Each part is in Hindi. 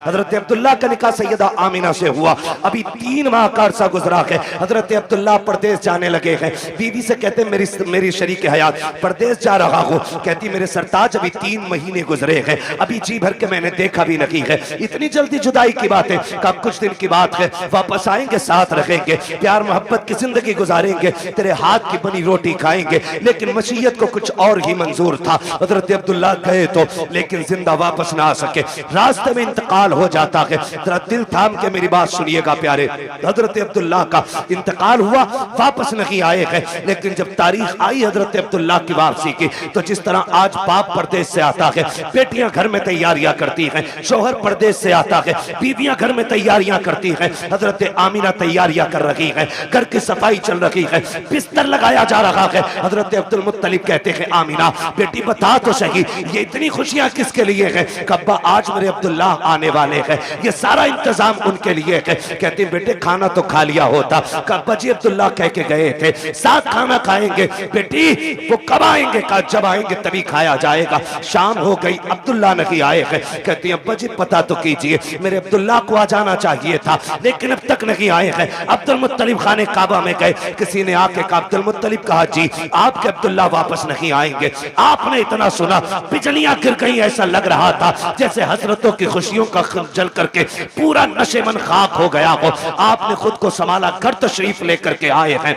हजरत अब्दुल्ला का निकाह सैयदा आमिना से हुआ। अभी 3 माह का अरसा गुजरा है। हजरत अब्दुल्ला परदेश जाने लगे हैं। बीवी से कहते मेरी शरीक हयात परदेश जा रहा हूँ। कहती मेरे सरताज अभी 3 महीने गुजरे हैं, अभी जी भर के मैंने देखा भी नहीं है, इतनी जल्दी जुदाई की बात है। का कुछ दिन की बात है, वापस आएंगे, साथ रहेंगे, प्यार मोहब्बत की जिंदगी गुजारेंगे, तेरे हाथ की बनी रोटी खाएंगे। लेकिन मशीयत को कुछ और ही मंजूर था। हजरत अब्दुल्ला गए तो, लेकिन जिंदा वापस ना आ सके, रास्ते में इंतकाल हो जाता है। जरा दिल थाम के मेरी बात सुनिएगा प्यारे, हजरत अब्दुल्ला का इंतकाल हुआ, वापस नहीं आए हैं। लेकिन जब तारीख आई हजरत अब्दुल्ला की वापसी की, तो जिस तरह आज बाप परदेश से आता है, बेटियां घर में तैयारियां करती हैं, शोहर परदेश से आता है, बीवियां घर में तैयारियां करती हैं। हजरत आमिना तैयारियां कर रही है, घर की सफाई चल रही है, बिस्तर लगाया जा रहा है। हजरत अब्दुल मुत्तलिब कहते हैं आमिना बेटी बता तो सही, ये इतनी खुशियां किसके लिए है? कब्बा आज मेरे अब्दुल्ला आने वाले हैं, ये सारा इंतजाम उनके लिए है। कहते बेटे खाना तो खा लिया होता। कब्बा जी अब्दुल्ला कह के गए थे साथ खाना खाएंगे। बेटी वो कब आएंगे? कहा जब आएंगे तभी खाया जाएगा। शाम हो गई, अब्दुल्ला नहीं आए हैं। कहती अब्बा जी पता तो कीजिए, मेरे अब्दुल्ला को आ जाना चाहिए था, लेकिन अब तक नहीं आए हैं। अब्दुल मुत्तलिब खाने काबा में गए, किसी ने आके कहा अब्दुल मुत्तलिब कहा जी आपके अब्दुल्ला वापस नहीं आएंगे। आपने इतना सुना बिजलियां गिर गई, ऐसा लग रहा था जैसे हसरतों की खुशियों का जल करके पूरा नशेमन खाक हो गया हो। आपने खुद को संभाला, घर तशरीफ लेकर के आए हैं।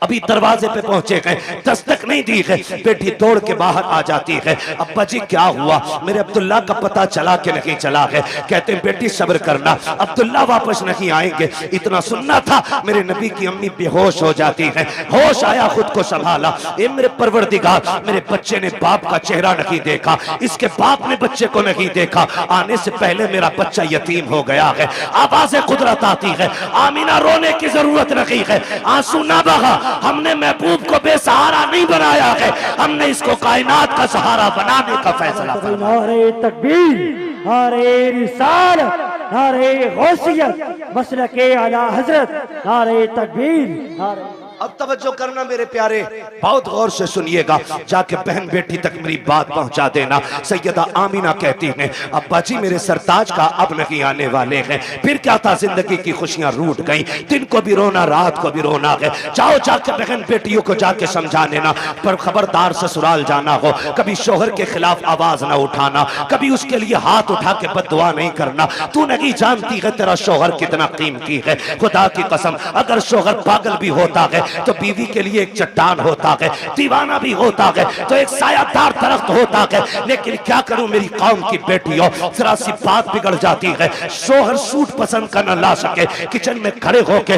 अभी दरवाजे पे पहुंचे गए, दस्तक नहीं दी है, बेटी दौड़ के बाहर आ जाती है। अब्बा जी क्या हुआ? मेरे अब्दुल्ला का पता चला कि नहीं चला है? कहते हैं बेटी सब्र करना, अब्दुल्ला वापस नहीं आएंगे। इतना सुनना था, मेरे नबी की अम्मी बेहोश हो जाती है। होश आया, खुद को संभाला, ए मेरे परवरदिगार मेरे बच्चे ने बाप का चेहरा नहीं देखा, इसके बाप ने बच्चे को नहीं देखा, आने से पहले मेरा बच्चा यतीम हो गया है। आवाज़े कुदरत आती है, आमीना रोने की जरूरत नहीं है, आंसू ना बहा। हमने महबूब को बेसहारा नहीं बनाया है, हमने इसको कायनात का सहारा बनाने का फैसला किया। नारे तकबीर, नारे रिसालत, नारे गौसियत, मसलके आला हजरत, नारे तकबीर, नारे। अब तवज्जो करना मेरे प्यारे, बहुत गौर से सुनिएगा, जाके बहन बेटी तक मेरी बात पहुंचा देना। सैयदा आमिना कहती हैं अब्बा जी मेरे सरताज का अब नहीं आने वाले हैं। फिर क्या था, जिंदगी की खुशियां रूठ गई, दिन को भी रोना रात को भी रोना है। जाओ जाके बहन बेटियों को जाके समझा देना, पर खबरदार ससुराल जाना हो कभी शोहर के खिलाफ आवाज ना उठाना, कभी उसके लिए हाथ उठा के बद्दुआ नहीं करना। तू नहीं जानती है तेरा शोहर कितना कीमती है। खुदा की कसम अगर शोहर पागल भी होता है तो बीवी के लिए एक चट्टान होता है, दीवाना भी होता है तो एक सायादार दरख्त होता है। लेकिन क्या करूं मेरी कौम की बेटियों, जरा सी बात बिगड़ जाती है, शोहर सूट पसंद कर न ला सके, किचन में खड़े होके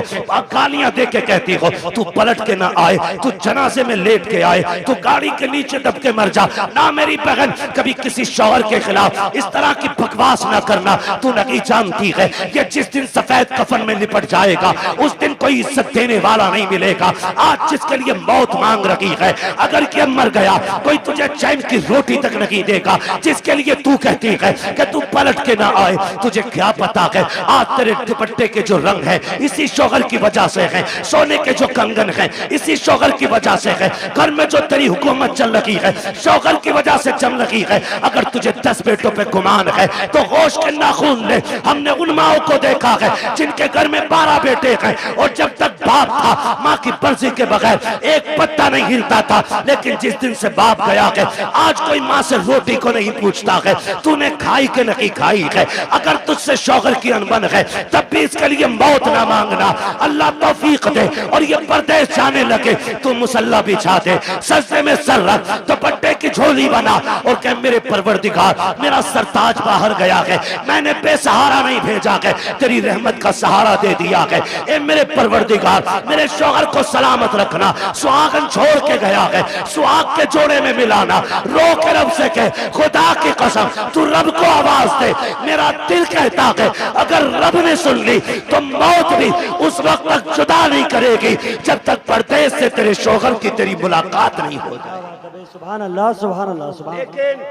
गालियां दे के कहती हो तू पलट के ना आए, तू जनाजे में लेट के आए, तू गाड़ी के नीचे दब के मर जा। ना मेरी बहन कभी किसी शौहर के खिलाफ इस तरह की बकवास ना करना। तू नहीं जानती है ये जिस दिन सफेद कफन में लिपट जाएगा उस दिन कोई इज्जत देने वाला नहीं मिलेगा। आज जिसके लिए मौत मांग रही है, अगर ये मर गया कोई तुझे चैन की रोटी तक नहीं देगा। जिसके लिए तू कहती है कि तू पलट के ना आए, तुझे क्या पता है आज तेरे दुपट्टे के जो रंग है इसी शोहर की वजह से है, सोने के जो कंगन है इसी शोहर की वजह से है, घर में जो तेरी हुकूमत चल रही है शोहर की वजह से चल रही है। अगर तुझे 10 बेटों पे गुमान है तो होश के नाखून ले। हमने उन माओं को देखा है जिनके घर में 12 बेटे हैं और जब तक बाप था माँ की मर्जी के बगैर एक पत्ता नहीं हिलता था। लेकिन जिस दिन से बाप गया है आज कोई माँ से रोटी को नहीं पूछता है तूने खाई के नहीं खाई है। अगर तुझसे शौहर की अनबन है तब भी इसके लिए मौत ना मांगना, अल्लाह तौफीक दे और ये परदेश जाने लगे तू मुसल्ला बिछा दे, सजदे में सर रख, दुपट्टे की झोली बना और कह मेरे परवरदिगार मेरा सरताज बाहर गया है, मैंने बेसहारा नहीं भेजा है, तेरी रहमत का सहारा दे दिया है। ए मेरे परवरदिगार मेरे शौहर को सलामत रखना, सुहागन छोड़ के गया है, सुहाग के जोड़े में मिलाना। रो के रब से कह खुदा की कसम तू रब को आवाज दे, मेरा दिल कहता है अगर रब ने सुन ली तो मौत भी उस वक्त तक जुदा नहीं करेगी जब तक परदेश से तेरे शौहर की तेरी मुलाकात नहीं हो जाए। सुभान अल्लाह, सुभान अल्लाह, सुभान। लेकिन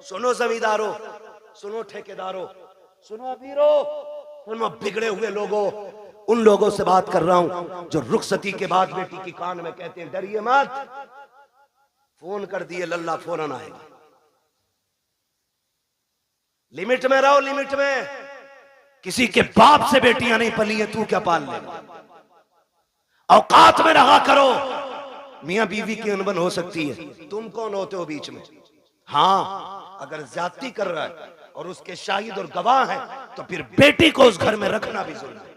सुनो जमींदारों, सुनो ठेकेदारों, सुनो अमीरों, सुनो बिगड़े हुए लोगों, उन लोगों से बात कर रहा हूं जो रुखसती के बाद बेटी की कान में कहते हैं डरिए मत, फोन कर दिए लल्ला फौरन आएगा। लिमिट में रहो, लिमिट में। किसी के बाप से बेटियां नहीं पली है, तू क्या पाल लेगा? औकात में रहा करो। मियां बीवी की अनबन हो सकती है, तुम कौन होते हो बीच में? हाँ, अगर ज्यादती कर रहा है और उसके शाहिद और गवाह हैं तो फिर बेटी को उस घर में रखना भी जरूरी है।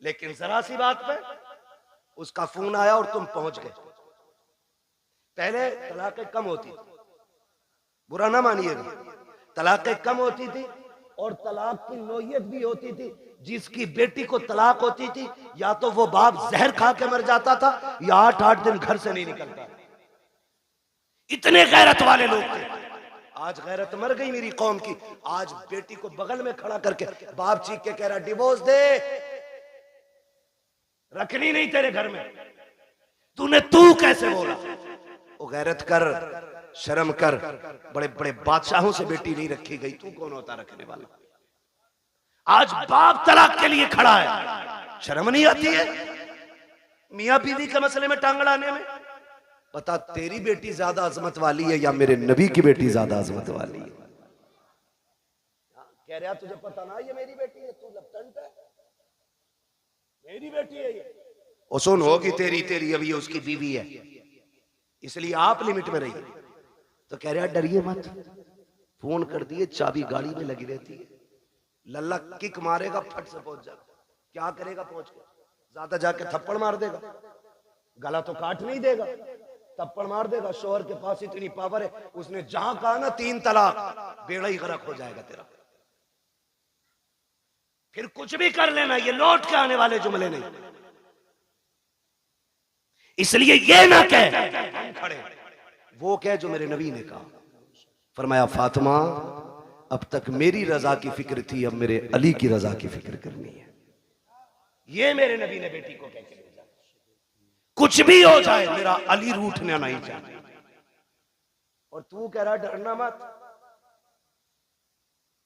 लेकिन जरा सी बात पे उसका फोन आया और तुम पहुंच गए। पहले तलाकें कम होती थी, बुरा ना मानिएगा, तलाकें कम होती थी और तलाक की नौयत भी होती थी। जिसकी बेटी को तलाक होती थी या तो वो बाप जहर खा के मर जाता था या 8-8 दिन घर से नहीं निकलता। इतने गैरत वाले लोग थे। आज गैरत मर गई मेरी कौम की। आज बेटी को बगल में खड़ा करके बाप चीख के कह रहा डिवोर्स दे, रखनी नहीं तेरे घर में। तू कैसे बोला? वो गैरत कर, शर्म कर। बड़े बड़े बादशाहों से बेटी नहीं रखी गई, तू कौन होता रखने वाला? आज बाप तलाक के लिए खड़ा है, शर्म नहीं आती है मियां बीवी के मसले में टांग अड़ाने में? बता, तेरी बेटी ज्यादा अजमत वाली है या मेरे नबी की बेटी ज्यादा अजमत वाली है? कह रहा तुझे पता ना ये मेरी बेटी है, तू लपटंट है, मेरी बेटी है ये। और सुन, होगी तेरी तेरी, अभी उसकी बीवी है, इसलिए आप लिमिट में रहिए। तो कह रहा डरिए मत, फोन कर दिए, चाबी गाड़ी में लगी रहती है, लल्ला किक मारेगा, फट से पहुंच जाएगा। क्या करेगा पहुंच के? ज्यादा जाके थप्पड़ मार देगा, गला तो काट नहीं देगा, थप्पड़ मार देगा। शोहर के पास इतनी पावर है, उसने जहां कहा ना 3 तलाक, बेड़ा ही गरक हो जाएगा तेरा। फिर कुछ भी कर लेना, ये लौट के आने वाले जुमले नहीं। इसलिए ये ना कह खड़े, वो कह जो मेरे नबी ने कहा। फरमाया फातिमा, अब तक मेरी रजा की फिक्र थी, अब मेरे अली की रजा की फिक्र करनी है। ये मेरे नबी ने बेटी को कह के भेजा। कुछ भी हो जाए, मेरा अली रूठना नहीं चाहिए। और तू कह रहा डरना मत,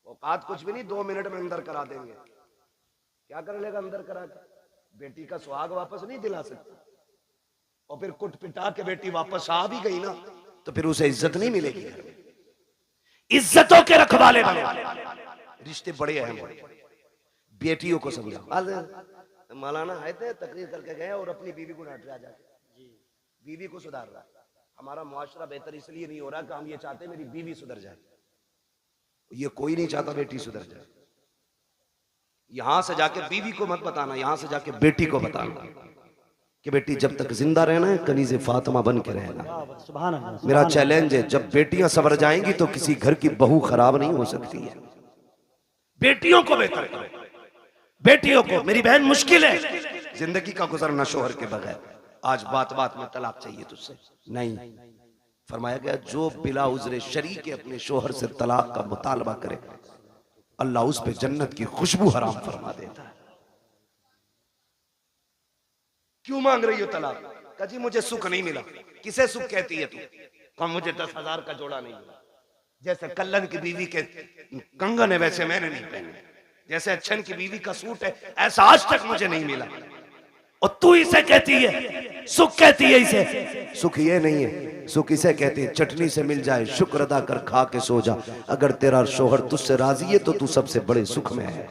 औकात कुछ भी नहीं, 2 मिनट में अंदर करा देंगे। क्या कर लेगा अंदर करा के? बेटी का सुहाग वापस नहीं दिला सकता। और फिर कुट पिटा के बेटी वापस आ भी गई ना, तो फिर उसे इज्जत नहीं मिलेगी घर में। इज्जतों के रखवाले बने, रिश्ते बड़े अहम हैं। बेटियों को समझाओ। मौलाना आए थे, तकरीर करके गए और अपनी बीवी को डांट रहा जाके, बीवी को सुधार रहा। हमारा मुआशरा बेहतर इसलिए नहीं हो रहा कि हम ये चाहते मेरी बीवी सुधर जाए। ये कोई नहीं चाहता बेटी सुधर जाए। यहां से जाके बीवी को मत बताना, यहां से जाके बेटी को बताना कि बेटी जब तक जिंदा रहना है कनीज़े फातिमा बन के रहना। मेरा चैलेंज है, जब बेटियां सवर जाएंगी तो किसी घर की बहू खराब नहीं हो सकती है। बेटियों को बेहतर करो, बेटियों को। मेरी बहन, मुश्किल है जिंदगी का गुजरना शोहर के बगैर। आज बात बात में तलाक चाहिए तुझसे, नहीं। फरमाया गया जो बिला उज़्र शरी के अपने शोहर से तलाक का मुतालबा करे, अल्लाह उस पे जन्नत की खुशबू हराम फरमा देता है। क्यों मांग रही हो तलाक? कहा जी मुझे सुख नहीं मिला। किसे सुख कहती है तू? कहा मुझे 10,000 का जोड़ा नहीं मिला। जैसे कल्लन की बीवी के कंगन है वैसे मैंने नहीं पहने, जैसे अच्छन की बीवी का सूट है ऐसा आज तक मुझे नहीं मिला। और तू इसे कहती है सुख, कहती है इसे सुख? ये नहीं है सुख, इसे कहते हैं चटनी से मिल जाए शुक्र अदा कर खा के सो जा। अगर तेरा शोहर तुझसे राजी है तो तू सबसे बड़े सुख में है।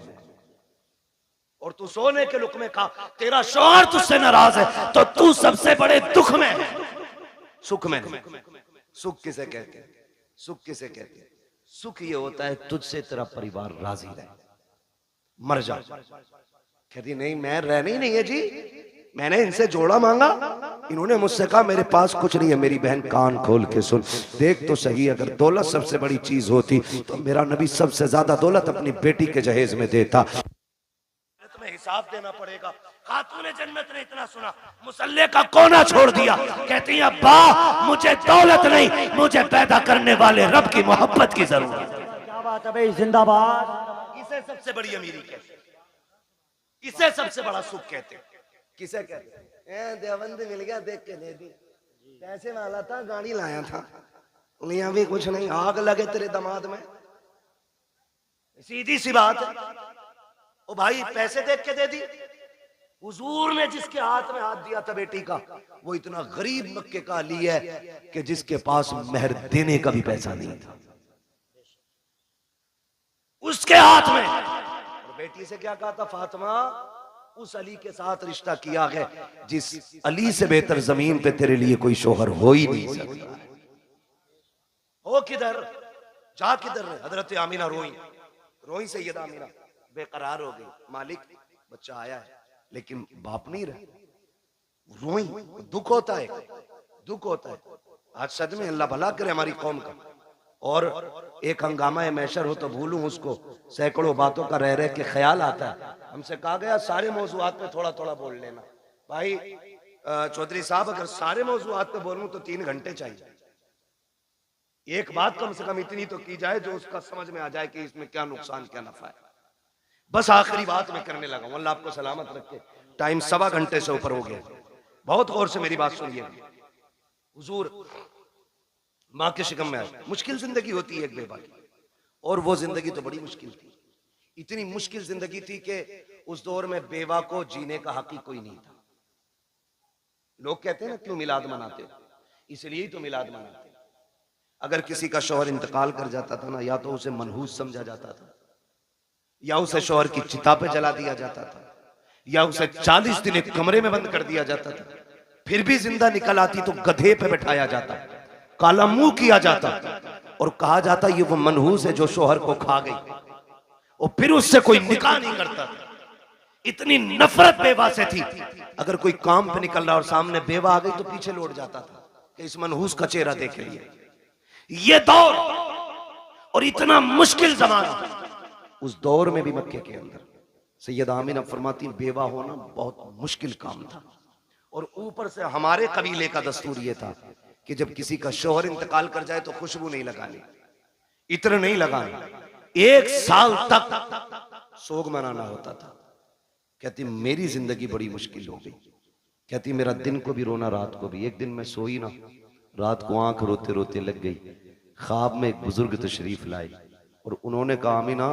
और तू सोने के लुक़मे खा, तेरा शोहर तुझसे नाराज है तो तू सबसे बड़े दुख में है, सुख में नहीं। सुख किसे कहते हैं? सुख किसे कहते हैं? सुख ये होता है तुझसे तेरा परिवार राजी रहे, मर जा। कहती नहीं मैं रहना ही नहीं है जी, मैंने इनसे जोड़ा मांगा, इन्होंने मुझसे कहा मेरे पास कुछ नहीं है। मेरी बहन कान खोल के सुन, देख तो सही, अगर दौलत सबसे बड़ी चीज होती तो मेरा नबी सबसे ज्यादा दौलत अपनी बेटी के जहेज में देता। तुम्हें हिसाब देना पड़ेगा। खातूने जन्नत ने इतना सुना, मुसल्ले का कोना छोड़ दिया। कहती है अब्बा मुझे दौलत नहीं, मुझे पैदा करने वाले रब की मोहब्बत की जरूरत है। क्या बात है भाई, जिंदाबाद। इसे सबसे बड़ी अमीरी कहते, इसे सबसे बड़ा सुख कहते। किसे कहते हैं? देवबंद मिल गया देख के दे दी, पैसे वाला था गाड़ी लाया था, यहाँ भी कुछ नहीं, आग लगे तेरे दामाद में। सीधी सी बात है। ओ भाई पैसे देख के दे दी। हुजूर ने जिसके हाथ में हाथ दिया था बेटी का, वो इतना गरीब मक्के का अली है कि जिसके पास मेहर देने का भी पैसा नहीं था। उसके हाथ में। और बेटी से क्या कहा था, फातिमा उस अली के साथ रिश्ता किया है जिस अली से बेहतर जमीन पे तेरे लिए कोई शोहर हो ही नहीं सकता। हो किधर, जा किधर है। हजरत आमीना रोई रोई, सैयदा आमीना बेकरार हो गई, मालिक बच्चा आया है लेकिन बाप नहीं रहा। रोई, दुख होता है, दुख होता है। आज सच में अल्लाह भला करे हमारी कौम का। और एक हंगामा है मैशर हो तो भूलूं उसको, सैकड़ों बातों का रह रह के ख्याल आता है। हमसे कहा गया सारे मौजूआत पे थोड़ा थोड़ा बोल लेना। भाई चौधरी साहब अगर सारे मौजूआत पे बोलूं तो 3 घंटे चाहिए। एक बात कम से कम इतनी तो की जाए जो उसका समझ में आ जाए कि इसमें क्या नुकसान क्या नफा है। बस आखिरी बात मैं करने लगा हूं, अल्लाह आपको सलामत रखे। टाइम 1.25 घंटे से ऊपर हो गया। बहुत गौर से मेरी बात सुनिए। हुजूर माँ के शिकम में आए, मुश्किल जिंदगी होती है एक बेवा की, और वो जिंदगी तो बड़ी मुश्किल थी। इतनी मुश्किल जिंदगी थी कि उस दौर में बेवा को जीने का हक ही कोई नहीं था। लोग कहते हैं ना क्यों मिलाद मनाते हो, इसलिए ही तो मिलाद मनाते। अगर किसी का शौहर इंतकाल कर जाता था ना, या तो उसे मनहूस समझा जाता था, या उसे शौहर की चिता पे जला दिया जाता था, या उसे 40 दिन एक कमरे में बंद कर दिया जाता था। फिर भी जिंदा निकल आती तो गधे पे बैठाया जाता, काला मुंह किया जाता और कहा जाता ये वो मनहूस है जो शौहर को खा गई, और फिर उससे कोई निकाह नहीं करता था। इतनी नफरत बेवा से थी। अगर कोई काम पे निकल रहा और सामने बेवा आ गई तो पीछे लौट जाता था कि इस मनहूस का चेहरा देख लिए। ये दौर और इतना मुश्किल जमाना, उस दौर में भी मक्के के अंदर सैयदा आमीना फरमाती बेवा होना बहुत मुश्किल काम था। और ऊपर से हमारे कबीले का दस्तूर ये था कि जब किसी का शौहर इंतकाल कर जाए तो खुशबू नहीं लगानी, इत्र नहीं लगाना, 1 साल तक सोग मनाना होता था। कहती मेरी जिंदगी बड़ी मुश्किल हो गई। कहती मेरा दिन को भी रोना रात को भी। एक दिन मैं सोई ना, रात को आंख रोते रोते लग गई। ख्वाब में एक बुजुर्ग तशरीफ लाए और उन्होंने कहा आमीना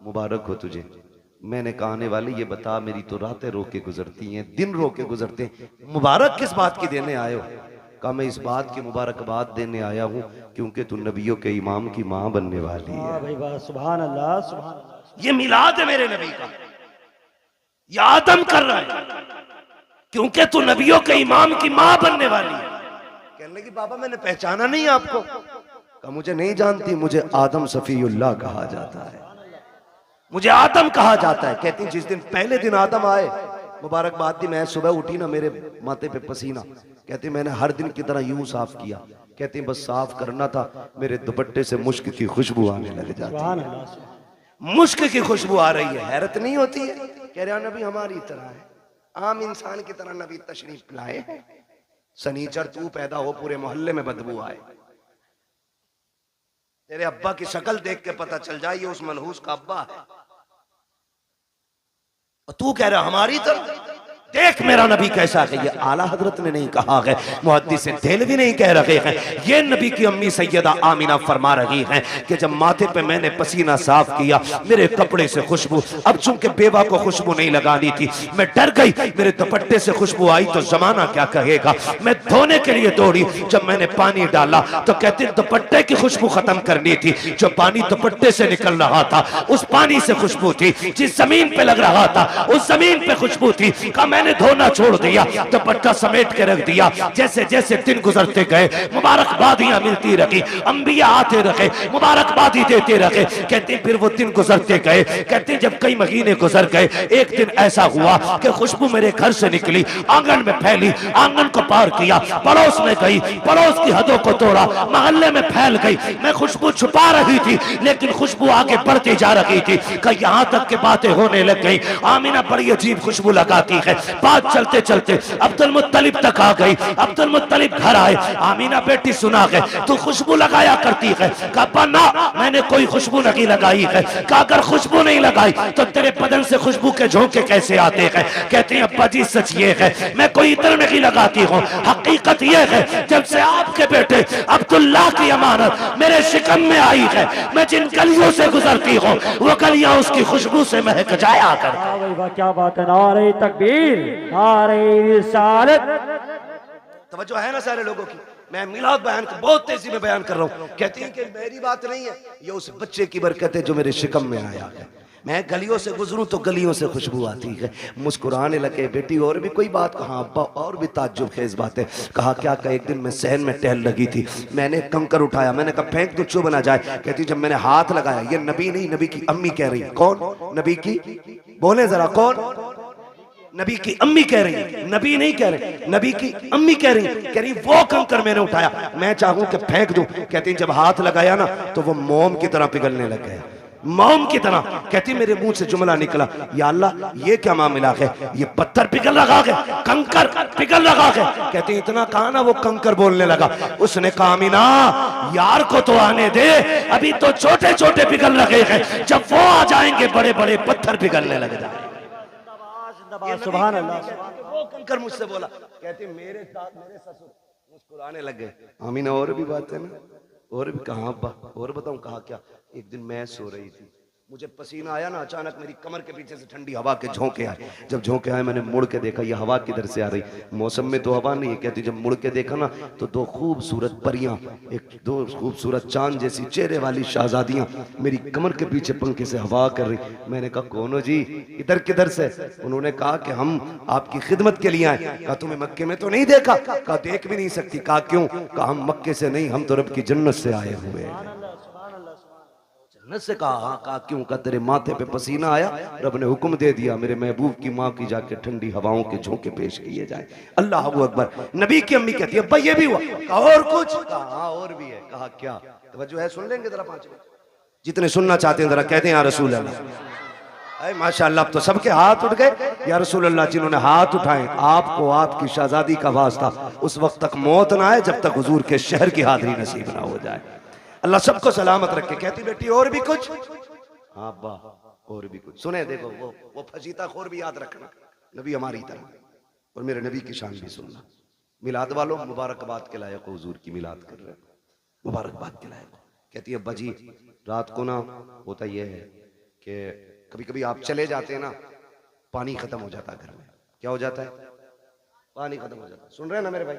मुबारक हो तुझे। मैंने कहा आने वाले ये बता, मेरी तो रातें रो के गुजरती हैं, दिन रो के गुजरते हैं, मुबारक किस बात की देने आए हो? कहा मैं इस बात की मुबारकबाद देने आया हूँ क्योंकि तू नबियों के इमाम की माँ बनने वाली है। भाई वाह, सुभान अल्लाह, सुभान अल्लाह। ये मिलाद है मेरे नबी का, ये आदम कर रहा है क्योंकि तू नबियों के इमाम की माँ बनने वाली है। कहने लगी बाबा मैंने पहचाना नहीं आपको। कहा मुझे नहीं जानती, मुझे आदम सफीउल्लाह कहा जाता है, मुझे आदम कहा जाता है। कहती जिस दिन पहले दिन आदम आए मुबारकबाद दी, मैं सुबह उठी ना मेरे माथे पे पसीना। कहती मैंने हर दिन की तरह यूं साफ किया। कहती बस साफ करना था, मेरे दुपट्टे से मुश्क की खुशबू आने लग जाती। मुश्क की खुशबू आ रही है, हैरत नहीं होती है? कह रहा नबी हमारी तरह है, आम इंसान की तरह नबी तशरीफ लाए हैं। सनीचर तू पैदा हो पूरे मोहल्ले में बदबू आए, तेरे अब्बा की शक्ल देख के पता चल जाए ये उस मनहूस का अब्बा है, और तू कह रहा हमारी तरह। देख मेरा नबी कैसा है। ये आला हजरत ने नहीं कहा है, मुहद्दिस देहलवी नहीं कह रहे हैं, ये नबी की अम्मी सैयदा आमीना फरमा रही हैं कि जब माथे पे मैंने पसीना साफ किया मेरे कपड़े से खुशबू, अब चूंकि बेवा को खुशबू नहीं लगानी थी मैं डर गई, मेरे दुपट्टे से खुशबू आई तो जमाना क्या कहेगा। मैं धोने के लिए दौड़ी, जब मैंने पानी डाला तो कहते दुपट्टे की खुशबू खत्म करनी थी। जो पानी दुपट्टे से निकल रहा था उस पानी से खुशबू थी, जिस जमीन पे लग रहा था उस जमीन पे खुशबू थी। मैंने धोना छोड़ दिया, दुपट्टा समेट के रख दिया। जैसे जैसे दिन गुजरते गए मुबारकबादियां मिलती रही, अंबिया आते रहे मुबारकबादी देते रहे। कहते फिर वो दिन गुजरते गए। कहते जब कई महीने गुजर गए एक दिन ऐसा हुआ कि खुशबू मेरे घर से निकली, आंगन में फैली, आंगन को पार किया, पड़ोस में गई, पड़ोस की हदों को तोड़ा, मोहल्ले में फैल गई। मैं खुशबू छुपा रही थी लेकिन खुशबू आगे बढ़ती जा रही थी कि यहां तक के बातें होने लग गई। आमीना बड़ी अजीब खुशबू लगाती है। बात चलते चलते अब्दुल मुत्तलिब तक आ गई। अब्दुल मुत्तलिब घर आए, आमीना बेटी सुना है तू खुशबू लगाया करती है। कहा ना मैंने कोई खुशबू नहीं लगाई है। कहा अगर खुशबू नहीं लगाई तो तेरे बदन से खुशबू के झोंके कैसे आते हैं? कहते हैं अब्बा जी सच ये है मैं कोई इत्र नहीं लगाती हूँ, हकीकत ये है जब से आपके बेटे अब्दुल्लाह की अमानत मेरे शिकम में आई है मैं जिन गलियों से गुजरती हूँ वो गलियां उसकी खुशबू से महक जाया कर। क्या बात है, नारे तकबीर, नारे रिसालत। तवज्जो है ना सारे लोगों की? मैं मिलाद बयान बहुत तेजी में बयान कर रहा हूँ। कहती है कि मेरी बात नहीं है, ये उस बच्चे की बरकत है जो मेरे शिकम में आया है। मैं गलियों से गुजरूं तो गलियों से खुशबू आती है। मुस्कुराने लगे। बेटी और भी कोई बात? कहा अब्बा और भी ताज्जुब खेज बात है। कहा क्या? का एक दिन मैं सहन में टहल लगी थी, मैंने कंकर उठाया, मैंने कहा फेंक तो चुभ ना जाए। कहती जब मैंने हाथ लगाया, ये नबी नहीं, नबी की अम्मी कह रही। कौन? नबी की, बोले जरा कौन? नबी की अम्मी कह रही है, नबी नहीं कह रहे, नबी की अम्मी कह रही वो कंकर मैंने उठाया, मैं चाहूं कि फेंक दूं। कहती जब हाथ लगाया ना तो वो मोम की तरह पिघलने लग गया, मोम की तरह। कहती मेरे मुंह से जुमला निकला, या अल्लाह ये क्या मामला है, ये पत्थर पिघल लगा के, कंकर पिघल लगा के। कहती इतना कहा ना वो कंकर बोलने लगा। उसने कहा आमीना यार को तो आने दे, अभी तो छोटे छोटे पिघल लगे हैं, जब वो आ जाएंगे बड़े बड़े पत्थर पिघलने लग जाए। सुभान अल्लाह। वो कंकर मुझसे बोला। कहती मेरे ससुर मुस्कुराने लग गए। आमीना और भी बात है ना? और भी कहा अब्बा? और बताऊं? कहा क्या? एक दिन मैं सो रही थी, मुझे पसीना आया ना, अचानक मेरी कमर के पीछे से ठंडी हवा के झोंके आए। जब झोंके आए मैंने मुड़ के देखा, ये हवा किधर से आ रही? मौसम में तो हवा नहीं है। कहती जब मुड़ के देखा ना तो दो खूबसूरत परियां, एक दो खूबसूरत चांद जैसी चेहरे वाली शहजादियां मेरी कमर के पीछे पंखे से हवा कर रही। मैंने कहा कौन हो जी, इधर किधर से? उन्होंने कहा कि हम आपकी खिदमत के लिए आए। कहा तुम्हें मक्के में तो नहीं देखा? कहा देख भी नहीं सकती। कहा क्यों? कहा हम मक्के से नहीं, हम तो रब की जन्नत से आए हुए हैं। जन्नत से? कहा हाँ। कहा क्यों? का तेरे माथे पे पसीना आया, रब ने हुक्म दे दिया मेरे महबूब की माँ की जाके ठंडी हवाओं के झोंके पेश किए जाए। अल्लाह अकबर। नबी की अम्मी कहती है अब्बा ये भी हुआ? कहा और कुछ? कहा हाँ और भी है। कहा क्या? तवज्जो है, सुन लेंगे जरा 5 मिनट, जितने सुनना चाहते हैं जरा कहते हैं या रसूल अल्लाह। माशाअल्लाह अब तो सबके हाथ उठ गए। या रसूल अल्लाह, जिन्होंने हाथ उठाए आपको आपकी शहजादी का वास्ता उस वक्त तक मौत ना आए जब तक हुजूर के शहर की हाजिरी नसीब ना हो जाए। अल्लाह सबको सलामत रखे। कहती बेटी और भी कुछ? हाँ अब्बा और भी कुछ। सुने देखो वो फजीता खोर भी याद रखना, नबी हमारी तरह, और मेरे नबी की शान भी सुनना। मिलाद वालों मुबारकबाद के लायक हुजूर की मिलाद कर रहे हो, मुबारकबाद के लायक। कहती है अब्बा जी रात को ना होता यह है कि कभी कभी आप चले जाते हैं ना, पानी खत्म हो जाता है घर में। क्या हो जाता है? पानी खत्म हो जाता है। सुन रहे हैं ना मेरे भाई?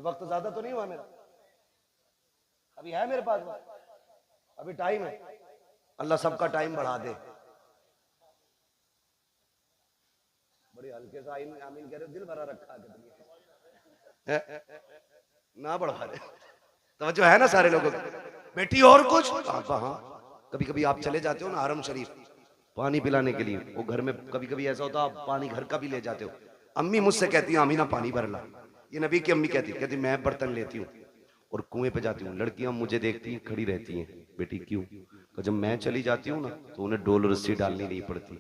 वक्त ज्यादा तो नहीं हुआ मेरा, अभी है मेरे पास, अभी टाइम है। अल्लाह सबका टाइम बढ़ा दे। बड़ी हल्के से आमीन कह रहे, दिल भरा रखा है ना, बढ़ा दे। तवज्जो है ना सारे लोगों की? बेटी और कुछ? हाँ कभी कभी आप चले जाते हो ना हरम शरीफ पानी पिलाने के लिए, वो घर में कभी कभी ऐसा होता है आप पानी घर का भी ले जाते हो। अम्मी मुझसे कहती है आमीना पानी भर ला। ये नबी की अम्मी कहती मैं बर्तन लेती हूँ और कुएं पे जाती हूँ। लड़कियां मुझे देखती हैं खड़ी रहती हैं। बेटी क्यों? तो जब मैं चली जाती हूँ ना तो उन्हें डोल रस्सी डालनी नहीं पड़ती।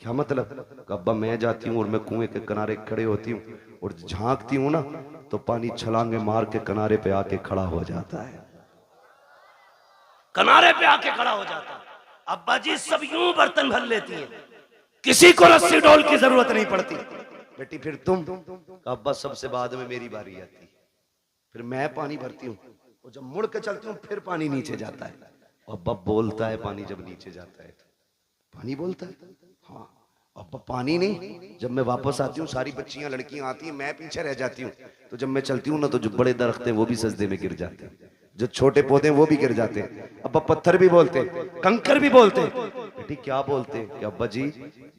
क्या मतलब? अब्बा मैं जाती हूँ और मैं कुएं के किनारे खड़े होती हूँ और झांकती हूँ ना तो पानी छलांगे मार के किनारे पे आके खड़ा हो जाता है, किनारे पे आके खड़ा हो जाता है। अब्बा जी सब यूं बर्तन भर लेती हैं, किसी को रस्सी डोल की जरूरत नहीं पड़ती। बेटी फिर तुम? अब्बा सबसे बाद में मेरी बारी आती, फिर मैं पानी भरती हूँ और जब मुड़ के चलती हूँ फिर पानी नीचे जाता है। अब्बा बोलता है पानी जब नीचे जाता है, पानी बोलता है। हाँ अब्बा पानी नहीं। जब मैं वापस आती हूँ सारी बच्चियां लड़कियां आती हैं, मैं पीछे रह जाती हूँ। तो जब मैं चलती हूँ ना तो जो बड़े दरख्त हैं वो भी सजदे में गिर जाते हैं, जो छोटे पौधे वो भी गिर जाते हैं। अब्बा पत्थर भी बोलते, कंकर भी बोलते। बेटी क्या बोलते? कि अब्बा जी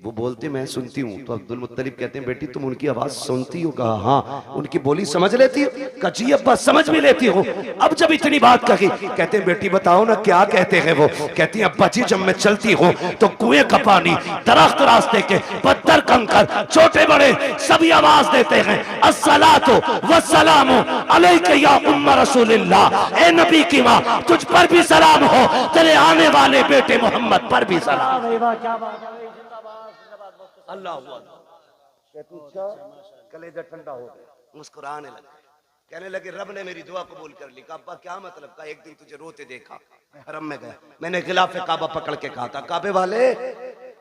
वो बोलते मैं सुनती हूँ। तो अब्दुल मुत्तलिब कहते हैं बेटी तुम उनकी आवाज सुनती हो? कहा हाँ। उनकी बोली समझ लेती हो? कहा जी अब्बा समझ भी लेती हो। अब जब इतनी बात कही कहते हैं बेटी बताओ ना क्या कहते हैं वो? कहती है अब्बा जी जब मैं चलती हूँ तो कुएं का पानी, दरख्त, रास्ते के पत्थर, कंकर, छोटे बड़े सभी आवाज देते हैं अस्सलातु वस्सलामु अलैका या उम्म रसूलिल्लाह। ए नबी की माँ तुझ पर भी सलाम हो, तेरे आने वाले बेटे मोहम्मद पर भी सलाम। अल्लाह कलेजा ठंडा हो गया, मुस्कुराने लगे, कहने लगे रब ने मेरी दुआ कबूल कर ली। काबा क्या मतलब? का एक दिन तुझे रोते देखा, मैं हरम में गया, मैंने गिलाफे काबा पकड़ के कहा था काबे वाले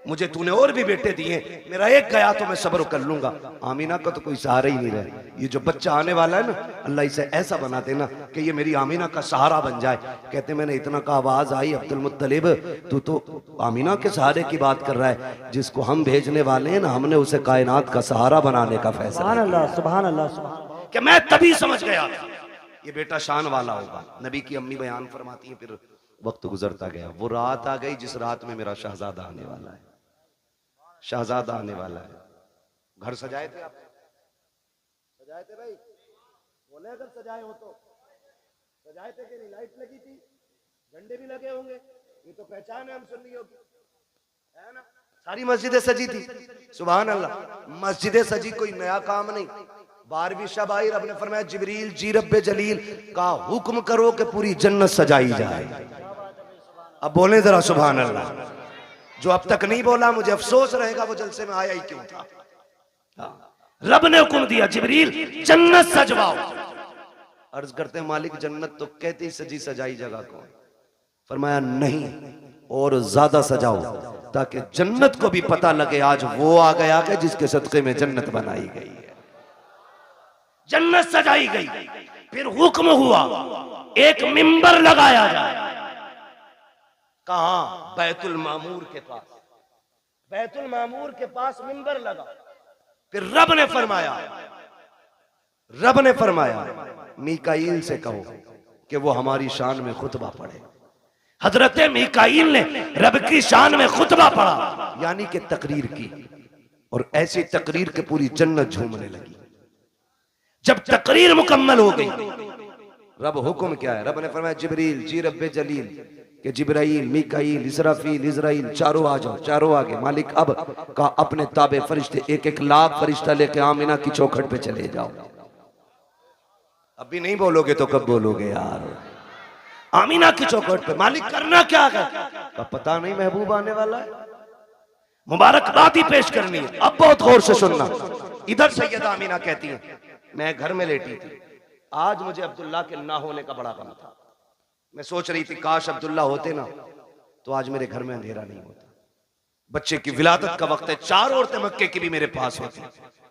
मुझे तूने और भी बेटे दिए, मेरा एक गया तो मैं सब्र कर लूंगा। आमीना का तो कोई सहारा ही नहीं रहा। ये जो बच्चा आने वाला है ना अल्लाह इसे ऐसा बना देना कि ये मेरी आमीना का सहारा बन जाए। कहते मैंने इतना का आवाज आई अब्दुल मुत्तलिब तू तो आमीना के सहारे की बात कर रहा है, जिसको हम भेजने वाले हैं ना हमने उसे कायनात का सहारा बनाने का फैसला। सुभान अल्लाह सुभान अल्लाह सुभान। कि मैं तभी समझ गया ये बेटा शान वाला होगा। नबी की अम्मी बयान फरमाती है, फिर वक्त गुजरता गया, वो रात आ गई जिस रात में मेरा शहजादा आने वाला है, शहजादा आने वाला है। घर सजाए थे आप? सजाए थे भाई? बोले अगर सजाए हो तो सजाए थे कि नहीं? लाइट लगी थी, झंडे भी लगे होंगे, ये तो पहचान है हम सुन्नियों की, है ना? सारी मस्जिदें सजी थी। सुभान अल्लाह। मस्जिदें सजी कोई नया काम नहीं। 12वीं शब आई, रब ने फरमाया जिब्रील जी रब्बे जलील का हुक्म करो कि पूरी जन्नत सजाई जाए। अब बोले जरा सुभान अल्लाह। जो अब तक नहीं बोला मुझे अफसोस रहेगा, वो जलसे में आया ही क्यों था। रब ने हुक्म दिया जिब्रील जन्नत सजवाओ। अर्ज करते हैं मालिक जन्नत तो कहते ही सजी सजाई जगह को। फरमाया नहीं, और ज्यादा सजाओ ताकि जन्नत को भी पता लगे आज वो आ गया कि जिसके सदके में जन्नत बनाई गई है। जन्नत सजाई गई, फिर हुक्म हुआ एक मिंबर लगाया जाए। कहां? बैतुल मामूर के पास। बैतुल मामूर के पास मिंबर लगा। फिर रब ने फरमाया मीकाईल से कहो कि वो हमारी शान में खुतबा पढ़े। हजरत मीकाईल ने रब की शान में खुतबा पढ़ा, यानी कि तकरीर की, और ऐसी तकरीर के पूरी जन्नत झूमने लगी। जब तकरीर मुकम्मल हो गई, रब हुक्म क्या है? रब ने फरमाया जिब्रील जी रब्बे जलील कि जिब्राइल, मीकाईल, इसराफील, इजराइल चारों आ जाओ। चारों आगे। मालिक अब का अपने ताबे फरिश्ते 1-1 लाख फरिश्ता लेके आमिना की चौखट पे चले जाओ। अभी नहीं बोलोगे तो कब बोलोगे यार? आमिना की चौखट पे। मालिक करना क्या है? का पता नहीं, महबूब आने वाला है, मुबारकबाद ही पेश करनी है। अब बहुत गौर से सुनना। इधर सैयदा आमिना कहती है मैं घर में लेटी थी, आज मुझे अब्दुल्ला के ना होने का बड़ा गम था। मैं सोच रही थी काश अब्दुल्ला होते ना तो आज मेरे घर में अंधेरा नहीं होता। बच्चे की विलादत का वक्त है, 4 औरतें मक्के की भी मेरे पास होती,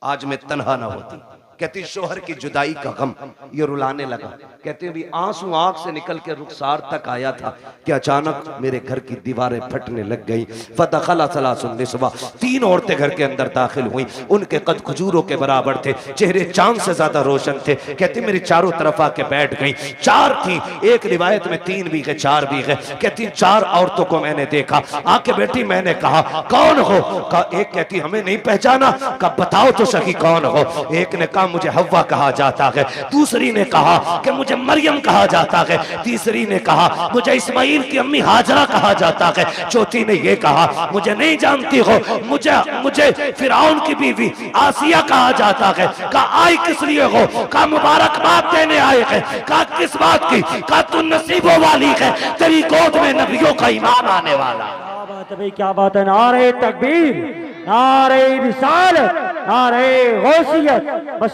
आज मैं तन्हा ना होती। कहती शोहर की जुदाई का गम ये रुलाने लगा। कहते भी आंसू आंख से निकल के रुखसार तक आया था कि अचानक मेरे घर की दीवारें फटने लग गई। फदखला सलासुन निस्वा, 3 औरतें घर के अंदर दाखिल हुई। उनके कद खजूरों के बराबर थे, चेहरे चांद से ज्यादा रोशन थे। कहती मेरी चारों तरफ आके बैठ गई। 4 थी, एक रिवायत में 3 भी है, 4 भी है। कहती 4 औरतों को मैंने देखा, आके बैठी। मैंने कहा कौन हो? का एक कहती हमें नहीं पहचाना। का बताओ तो सही कौन हो? एक ने कहा मुझे हव्वा कहा जाता है, दूसरी ने कहा कि मुझे मरियम कहा जाता है, तीसरी ने कहा मुझे इस्माइल की अम्मी हाजरा कहा जाता है, चौथी ने यह कहा मुझे नहीं जानती हो, मुझे फिरौन की बीवी आसिया कहा जाता है। का आई किस लिए हो? का मुबारकबाद देने आए हैं। का किस बात की? का तू नसीबों वाली है, तेरी गोद में नबियों का इमाम आने वाला। क्या बात है भाई, क्या बात है। नारे तकबीर, नारे रिसालत, नारे गौसियत। बस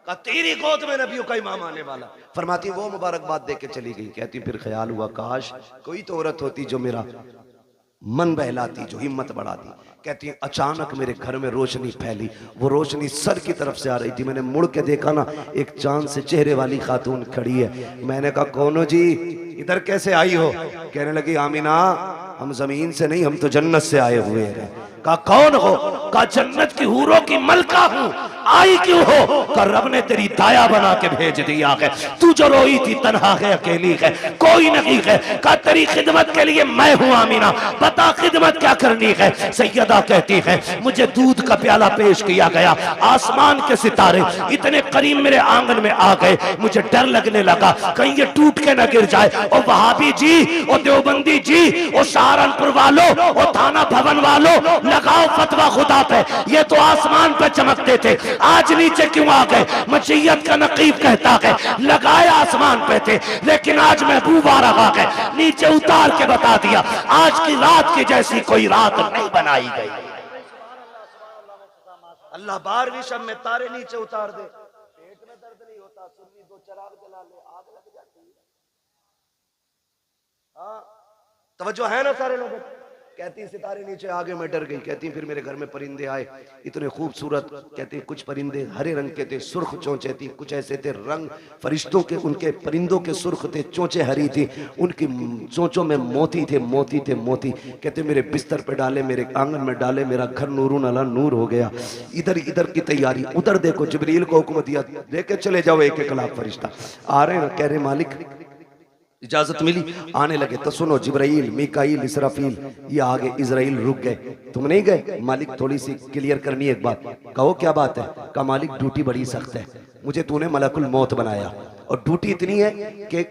का तेरी गोद में नबियों का इमाम आने वाला। फरमाती वो मुबारकबाद दे के चली गई। कहती फिर ख्याल हुआ काश कोई तो औरत होती जो मेरा मन बहलाती, जो हिम्मत बढ़ाती। कहती है अचानक मेरे घर में रोशनी फैली, वो रोशनी सर की तरफ से आ रही थी। मैंने मुड़ के देखा ना, एक चांद से चेहरे वाली खातून खड़ी है। मैंने कहा कौन हो जी, इधर कैसे आई हो? कहने लगी आमिना हम जमीन से नहीं, हम तो जन्नत से आए हुए हैं। कहा कौन हो? कहा जन्नत की हूरों की मलका हूं। आई क्यों हो? का रब ने तेरी दाया बना के भेज दिया है। तू जो रोई थी तन्हा है, अकेली है, कोई नहीं है। का तेरी खिदमत के लिए मैं हूं आमिना, बता खिदमत क्या करनी है? सैयदा कहती है मुझे दूध का प्याला पेश किया गया, आसमान के सितारे इतने करीब मेरे आंगन में आ गए, मुझे डर लगने लगा कहीं ये टूट के न गिर जाए। ओ वहाबी जी, ओ देवबंदी जी, ओ सहारनपुर वालों, ओ थाना भवन वालों, लगाओ फतवा खुदा पे। ये तो आसमान पे चमकते थे, आज नीचे क्यों आ गए? मशीयत का नकीब कहता है लगाए आसमान पे थे, लेकिन आज महबूब आ रहा है, नीचे उतार के बता दिया आज की रात की जैसी कोई रात नहीं बनाई गई। अल्लाह 12वीं शब में तारे नीचे उतार दे, पेट में दर्द नहीं होता, सुन्नी 2 चिराग जला ले, आग लग जाती है। हाँ तवज्जो है ना सारे लोगों? कहती सितारे नीचे आगे मैं डर गई। कहती फिर मेरे घर में परिंदे आए इतने खूबसूरत। कहती कुछ परिंदे हरे रंग के थे, सुर्ख चोंचे थी, कुछ ऐसे थे रंग फरिश्तों के, उनके परिंदों के सुर्ख थे, चोंचे हरी थी, उनकी चोंचों में मोती थे, मोती थे मोती। कहते मेरे बिस्तर पे डाले, मेरे आंगन में डाले, मेरा घर नूरून अला नूर हो गया। इधर इधर की तैयारी, उधर देखो जिब्रील को हुक्म दिया लेके चले जाओ एक एक लाख फरिश्ता। आ रहे हैं, कह रहे मालिक इजाजत मिली, आने लगे तो सुनो जिब्राइल, मीकाईल, इसराफील, ये आगे इजराइल रुक गए। तुम नहीं गए? मालिक थोड़ी सी क्लियर करनी है एक बात। कहो क्या बात है? कहा मालिक ड्यूटी बड़ी सख्त है, मुझे तूने मलकुल मौत बनाया और ड्यूटी इतनी है कि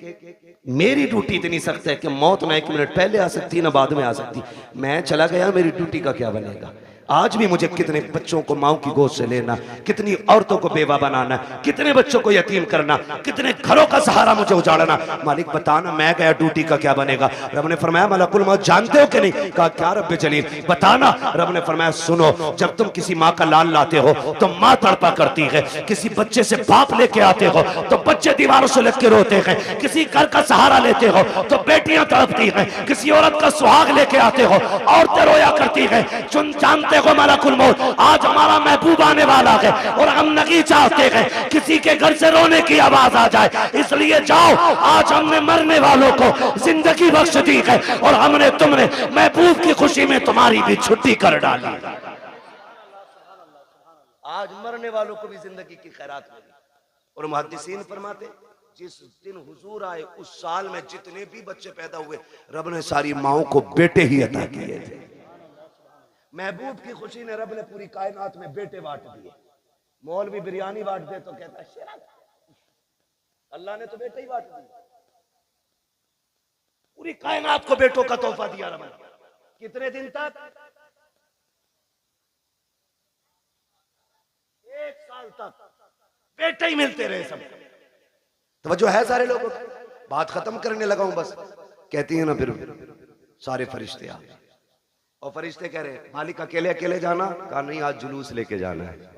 मेरी ड्यूटी इतनी सख्त है कि मौत ना 1 मिनट पहले आ सकती ना बाद में आ सकती। मैं चला गया, मेरी ड्यूटी का क्या बनेगा? आज भी मुझे कितने बच्चों को माओ की गोद से लेना, कितनी औरतों को बेवा बनाना, कितने बच्चों को यतीम करना, कितने घरों का सहारा मुझे उजाड़ना। मालिक बताना मैं गया ड्यूटी का क्या बनेगा? रब ने फरमाया मलकुल मौत जानते हो कि नहीं? कहा क्या रब्बे जलील बताना। रब ने फरमाया सुनो, जब तुम किसी माँ का लाल लाते हो तो माँ तड़पा करती है, किसी बच्चे से बाप लेके आते हो तो बच्चे दीवारों से लग के रोते हैं, किसी घर का सहारा लेते हो तो बेटियां तड़पती हैं, किसी औरत का सुहाग लेके आते हो औरतें रोया करती हैं। जानते हो मलकुल मौत आज हमारा महबूब आने वाला है और हम नहीं चाहते हैं किसी के घर से रोने की आवाज आ जाए, इसलिए जाओ आज हमने मरने वालों को जिंदगी बख्श दी है और हमने तुमने महबूब की खुशी में तुम्हारी भी छुट्टी कर डाली। आज मरने वालों को भी जिंदगी की खैरात मिली। और मुहद्दिसीन फरमाते जिस दिन हुजूर आए उस साल में जितने भी बच्चे पैदा हुए रब ने सारी माओं को बेटे ही अता किए थे। महबूब की खुशी ने रब ने पूरी कायनात में बेटे बांट दिए। मौलवी बिरयानी बांट दे तो कहता है शेरा, अल्लाह ने तो बेटे ही बांट दिए। पूरी कायनात को बेटों का तोहफा दिया रब ने। कितने दिन तक? 1 साल तक बेटे ही मिलते रहे सबको। तवज्जो है सारे लोगों की? बात खत्म करने लगा हूं बस। कहती है ना फिर सारे फरिश्ते आ गए और फरिश्ते कह रहे मालिक अकेले अकेले जाना? कहा नहीं आज जुलूस लेके जाना है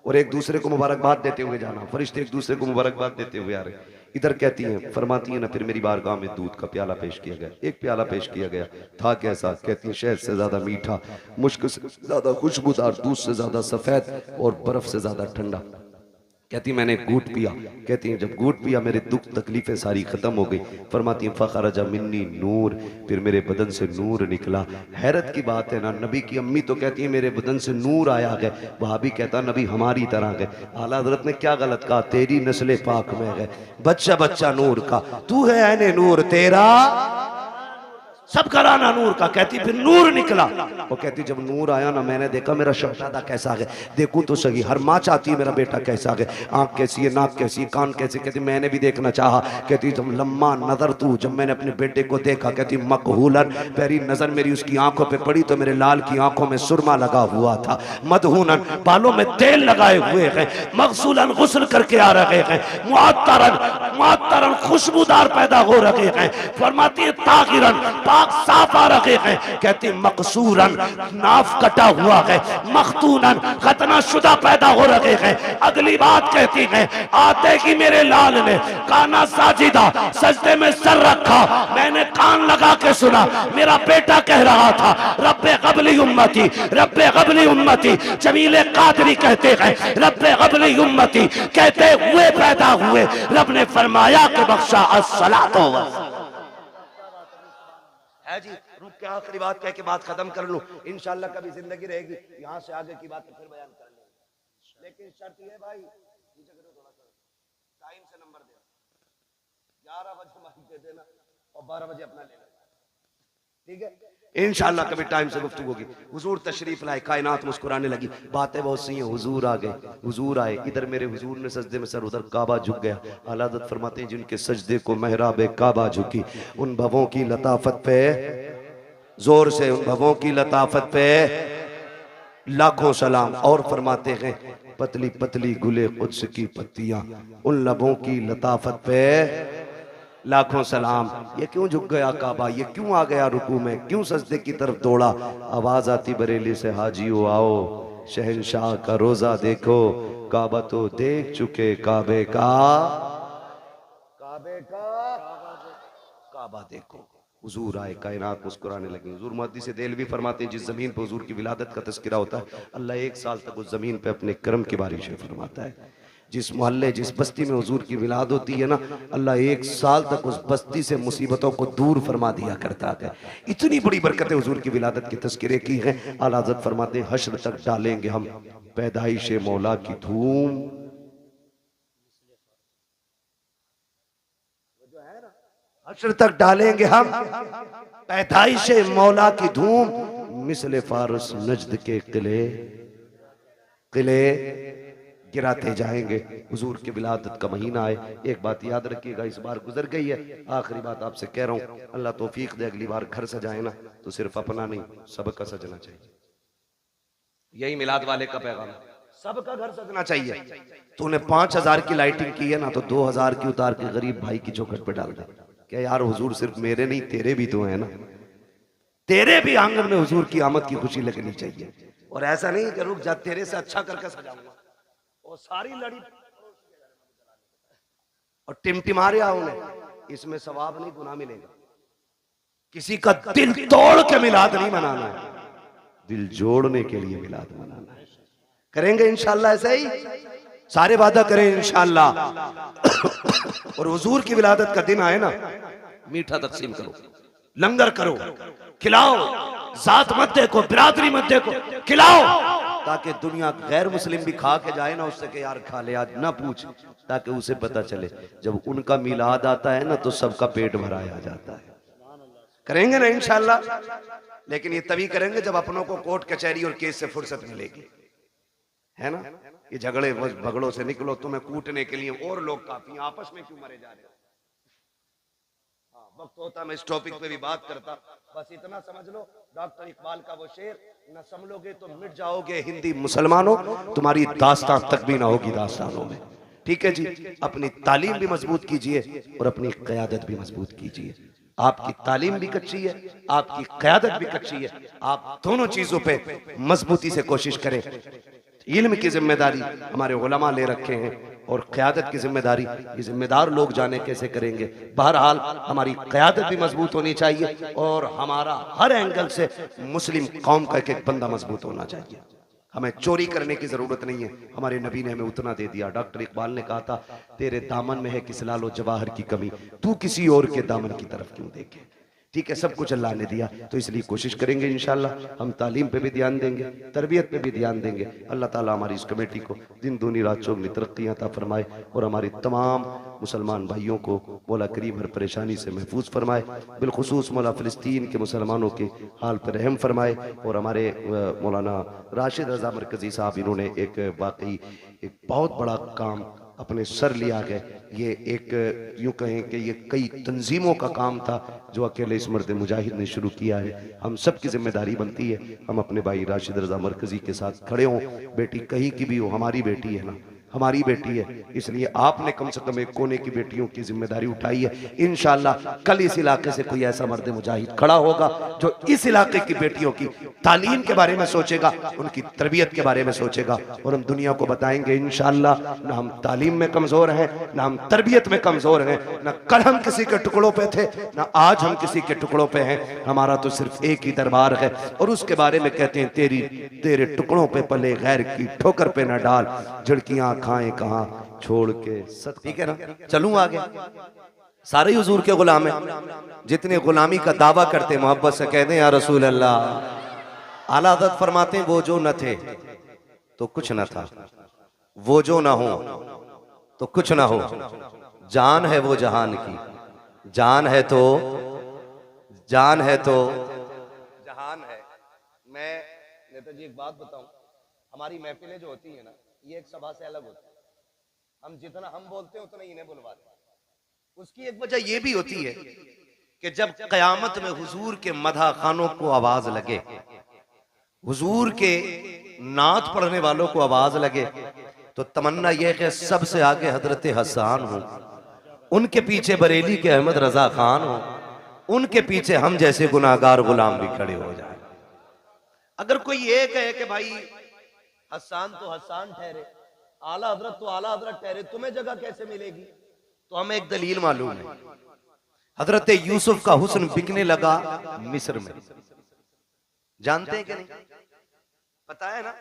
और एक दूसरे को मुबारकबाद देते हुए जाना। फरिश्ते एक दूसरे को मुबारकबाद देते हुए आ रहे। इधर कहती हैं फरमाती है ना फिर मेरी बारगाह में दूध का प्याला पेश किया गया। एक प्याला पेश किया गया था कैसा? कहती है शहद से ज्यादा मीठा, मुश्क से ज्यादा खुशबूदार, दूध से ज्यादा सफेद और बर्फ से ज्यादा ठंडा। कहती मैंने घूट पिया। कहती हैं जब घूट पिया मेरे दुख तकलीफें सारी खत्म हो गई। फरमाती हैं फखरजा मिन्नी नूर, फिर मेरे बदन से नूर निकला। हैरत की बात है ना, नबी की अम्मी तो कहती है मेरे बदन से नूर आया गया, वहाबी कहता नबी हमारी तरह गए। आला हज़रत ने क्या गलत कहा? तेरी नस्ल पाक में गए, बच्चा बच्चा नूर का, तू है ऐने नूर, तेरा सब कराना नूर का। कहती फिर नूर निकला। वो कहती जब नूर आया ना मैंने देखा मेरा शहजादा कैसा है, देखूं तो सही। हर माँ चाहती है मेरा बेटा कैसा है, आंख कैसी है, नाक कैसी है, कान कैसे। कहती मैंने भी देखना चाहा। कहती जब लम्मा नजर तू, जब मैंने अपने बेटे को देखा, कहती मकहूलन, पहली नजर मेरी उसकी आंखों पे पड़ी तो मेरे लाल की आंखों में सुरमा लगा हुआ था, मदहूनन बालों में तेल लगाए हुए हैं, मगसूलन गुस्ल करके आ रहे हैं, मुअत्तरन खुशबूदार पैदा हो रहे हैं। फरमाती है ताहिरन साफ आ रहे हैं। कहती मकसूरन नाफ कटा हुआ है, मखतूनन खतना शुदा पैदा हो रहे हैं। अगली बात कहती है आते ही मेरे लाल ने काना साजिदा, सजदे में सर रखा, मैंने कान लगा के सुना। मेरा बेटा कह रहा था रब्बे क़ब्ली उम्मती, रब्बे क़ब्ली उम्मती। जमीले कादरी कहते हैं रब्बे क़ब्ली उम्मती कहते हुए पैदा हुए। रब ने फरमाया कि बख्शा अस्सलातो है जी। रुक के आखिरी बात कह के बात खत्म कर लूं, इंशाल्लाह कभी जिंदगी रहेगी यहाँ से आगे की बात फिर बयान कर लेंगे। लेकिन शर्त ये भाई नीचे करो थोड़ा सा, टाइम से नंबर दे, 11 बजे माइक दे देना और 12 बजे अपना ले लेना, ठीक है? इंशाल्लाह कभी टाइम से गुफ्तगू होगी। हुजूर तशरीफ लाए, कायनात मुस्कुराने लगी, बातें बहुत सी हैं। हुजूर आ गए, हुजूर आए, इधर मेरे हुजूर ने सजदे में सर, उधर काबा झुक गया। आला हज़रत फरमाते हैं जिनके सजदे को महराब काबा झुकी, उन भवों की लताफत पे जोर से, उन भवों की लताफत पे लाखों सलाम। और फरमाते हैं पतली पतली गुले कुद्स की पत्तियां, उन लबों की लताफत पे लाखों सलाम। ये क्यों झुक गया काबा, ये क्यों आ गया रुकू में, क्यों सजदे की तरफ दौड़ा? आवाज आती बरेली से हाजियो आओ, शहंशाह का रोजा देखो, काबा तो देख चुके काबे का, काबे का काबा देखो। हुजूर आए, कायनात मुस्कुराने लगी। हुजूर मुहद्दिस देहलवी फरमाते हैं जिस जमीन पर हुजूर की विलादत का तज़किरा होता है, अल्लाह 1 साल तक उस जमीन पे अपने करम की बारिशें फरमाता है। जिस मोहल्ले जिस बस्ती में हुजूर की विलादत होती है ना, अल्लाह 1 साल तक उस बस्ती से मुसीबतों को दूर फरमा दिया करता है। इतनी बड़ी बरकतें हुजूर की विलादत के तज़किरे की हैं। आला हज़रत फरमाते हैं हश्र तक डालेंगे हम पैदाइश मौला की धूम। हश्र तक डालेंगे हम पैदाइश मौला की धूम, मिसले फारस नजद के किले किले गिराते जाएंगे। हुजूर की विलादत का महीना है। एक बात याद रखिएगा, इस बार गुजर गई है, आखिरी बात आपसे कह रहा हूं, अल्लाह तौफीक दे अगली बार घर सजाए ना तो सिर्फ अपना नहीं सबका सजना चाहिए। यही मिलाद वाले का पैगाम है, सबका घर सजना चाहिए। तूने 5000 की लाइटिंग की है ना तो 2000 की उतार के गरीब भाई की चौखट पे डाल दे। क्या यार हुजूर सिर्फ मेरे नहीं तेरे भी तो है ना, तेरे भी आंगन में हुजूर की आमद की खुशी लगनी चाहिए। और ऐसा नहीं कि रुक जा तेरे से अच्छा करके सजाऊंगा और सारी लड़ी और टिमटिमा रहा उन्हें, इसमें सवाब नहीं गुनाह मिलेगा। किसी का दिल तोड़ के मिलाद नहीं मनाना है, दिल जोड़ने के लिए मिलाद मनाना है। करेंगे इंशाल्लाह ऐसा ही, सारे वादा करें इंशाल्लाह। और हुजूर की विलादत का दिन आए ना, मीठा तकसीम करो, लंगर करो, खिलाओ, जात मत देखो, बिरादरी मत देखो, खिलाओ, ताकि दुनिया गैर मुस्लिम भी खा के जाए ना उससे कि यार खा ले आज, ना पूछ, ताकि उसे पता चले जब उनका मिलाद आता है ना तो सबका पेट भराया जाता है। करेंगे ना इंशाल्लाह, लेकिन ये तभी करेंगे जब अपनों को कोर्ट कचहरी और केस से फुर्सत मिलेगी, है ना। ये झगड़े भगड़ों से निकलो, तुम्हें कूटने के लिए और लोग काफी, आपस में क्यों मरे जा रहे हो। वक्त होता मैं इस टॉपिक पे भी बात करता, बस इतना समझ लो डॉक्टर इकबाल का वो शेर, न संभलोगे तो मिट जाओगे हिंदी मुसलमानों, तुम्हारी दास्तां तक भी ना होगी दास्तानों में। ठीक है जी, अपनी तालीम भी मजबूत कीजिए और अपनी क़यादत भी मजबूत कीजिए। आपकी तालीम भी कच्ची है, आपकी क़यादत भी कच्ची है, आप दोनों चीजों पे मजबूती से कोशिश करें। इल्म की जिम्मेदारी हमारे उलमा ले रखे हैं और क़यादत की जिम्मेदारी ये जिम्मेदार लोग जाने कैसे करेंगे। बहरहाल हमारी क़यादत भी मजबूत होनी चाहिए और हमारा हर एंगल से मुस्लिम कौम का एक एक बंदा मजबूत होना चाहिए। हमें चोरी करने की जरूरत नहीं है, हमारे नबी ने हमें उतना दे दिया। डॉक्टर इकबाल ने कहा था तेरे दामन में है किस लालो जवाहर की कमी, तू किसी और के दामन की तरफ क्यों देखे। ठीक है, सब कुछ अल्लाह ने दिया, तो इसलिए कोशिश करेंगे इंशाल्लाह हम तालीम पे भी ध्यान देंगे, तरबियत पे भी ध्यान देंगे। अल्लाह ताला हमारी इस कमेटी को दिन दूनी रात चौगनी तरक्कियां अता फरमाए और हमारी तमाम मुसलमान भाइयों को मौला करीम हर परेशानी से महफूज फरमाए। बिलखुसूस मौला फ़िलिस्तीन के मुसलमानों के हाल पर रहम फरमाए। और हमारे मौलाना राशिद रज़ा मरकज़ी साहब, इन्होंने एक वाकई एक बहुत बड़ा काम अपने सर लिया है। ये एक यूं कहें कि ये कई तंजीमों का काम था जो अकेले इस मर्द मुजाहिद ने शुरू किया है। हम सब की जिम्मेदारी बनती है हम अपने भाई राशिद रज़ा मरकज़ी के साथ खड़े हों। बेटी कहीं की भी हो, हमारी बेटी है ना, हमारी बेटी है, इसलिए आपने कम से कम एक कोने की बेटियों की जिम्मेदारी उठाई है। इंशाल्लाह कल इस इलाके से कोई ऐसा मर्द मुजाहिद खड़ा होगा जो इस इलाके की बेटियों की तालीम के बारे में सोचेगा, उनकी तरबियत के बारे में सोचेगा और हम दुनिया को बताएंगे इंशाल्लाह ना हम तालीम में कमजोर हैं, ना हम तरबियत में कमजोर हैं, ना कल हम किसी के टुकड़ों पे थे, ना आज हम किसी के टुकड़ों पे हैं। हमारा तो सिर्फ एक ही दरबार है और उसके बारे में कहते हैं तेरे टुकड़ों पे पले गैर की ठोकर पे न डाल, झिड़कियां खाएं कहां छोड़ के सत। ठीक है ना, चलूं आगे। सारे हुजूर के गुलाम हैं, जितने गुलामी का दावा करते मोहब्बत से कहते हैं या रसूल अल्लाह। आला हज़रत फरमाते हैं वो जो न थे तो कुछ न था, वो जो ना हो तो कुछ ना हो, जान है वो जहान की, जान है तो जहान है। मैं नेता जी एक बात बताऊं, हमारी महफिलें जो होती है ना ये एक सभा से अलग होती है। हम जितना हम बोलते हैं उतना इन्हें बुलवाते हैं। उसकी एक वजह यह भी होती है कि जब कयामत में हुजूर के मदह खानों को आवाज लगे, हुजूर के नात पढ़ने वालों को आवाज लगे, तो तमन्ना यह कि सबसे आगे हजरत हसन हो, उनके पीछे बरेली के अहमद रजा खान हो, उनके पीछे हम जैसे गुनाहगार गुलाम भी खड़े हो जाए। अगर कोई ये कहे कि भाई हसन तो हसन ठहरे, आला हजरत तो आला हजरत ठहरे, तुम्हें जगह कैसे मिलेगी, तो हमें एक दलील मालूम है। हजरत यूसुफ का हुस्न बिकने लगा मिस्र में। जानते हैं कि नहीं? पता है ना,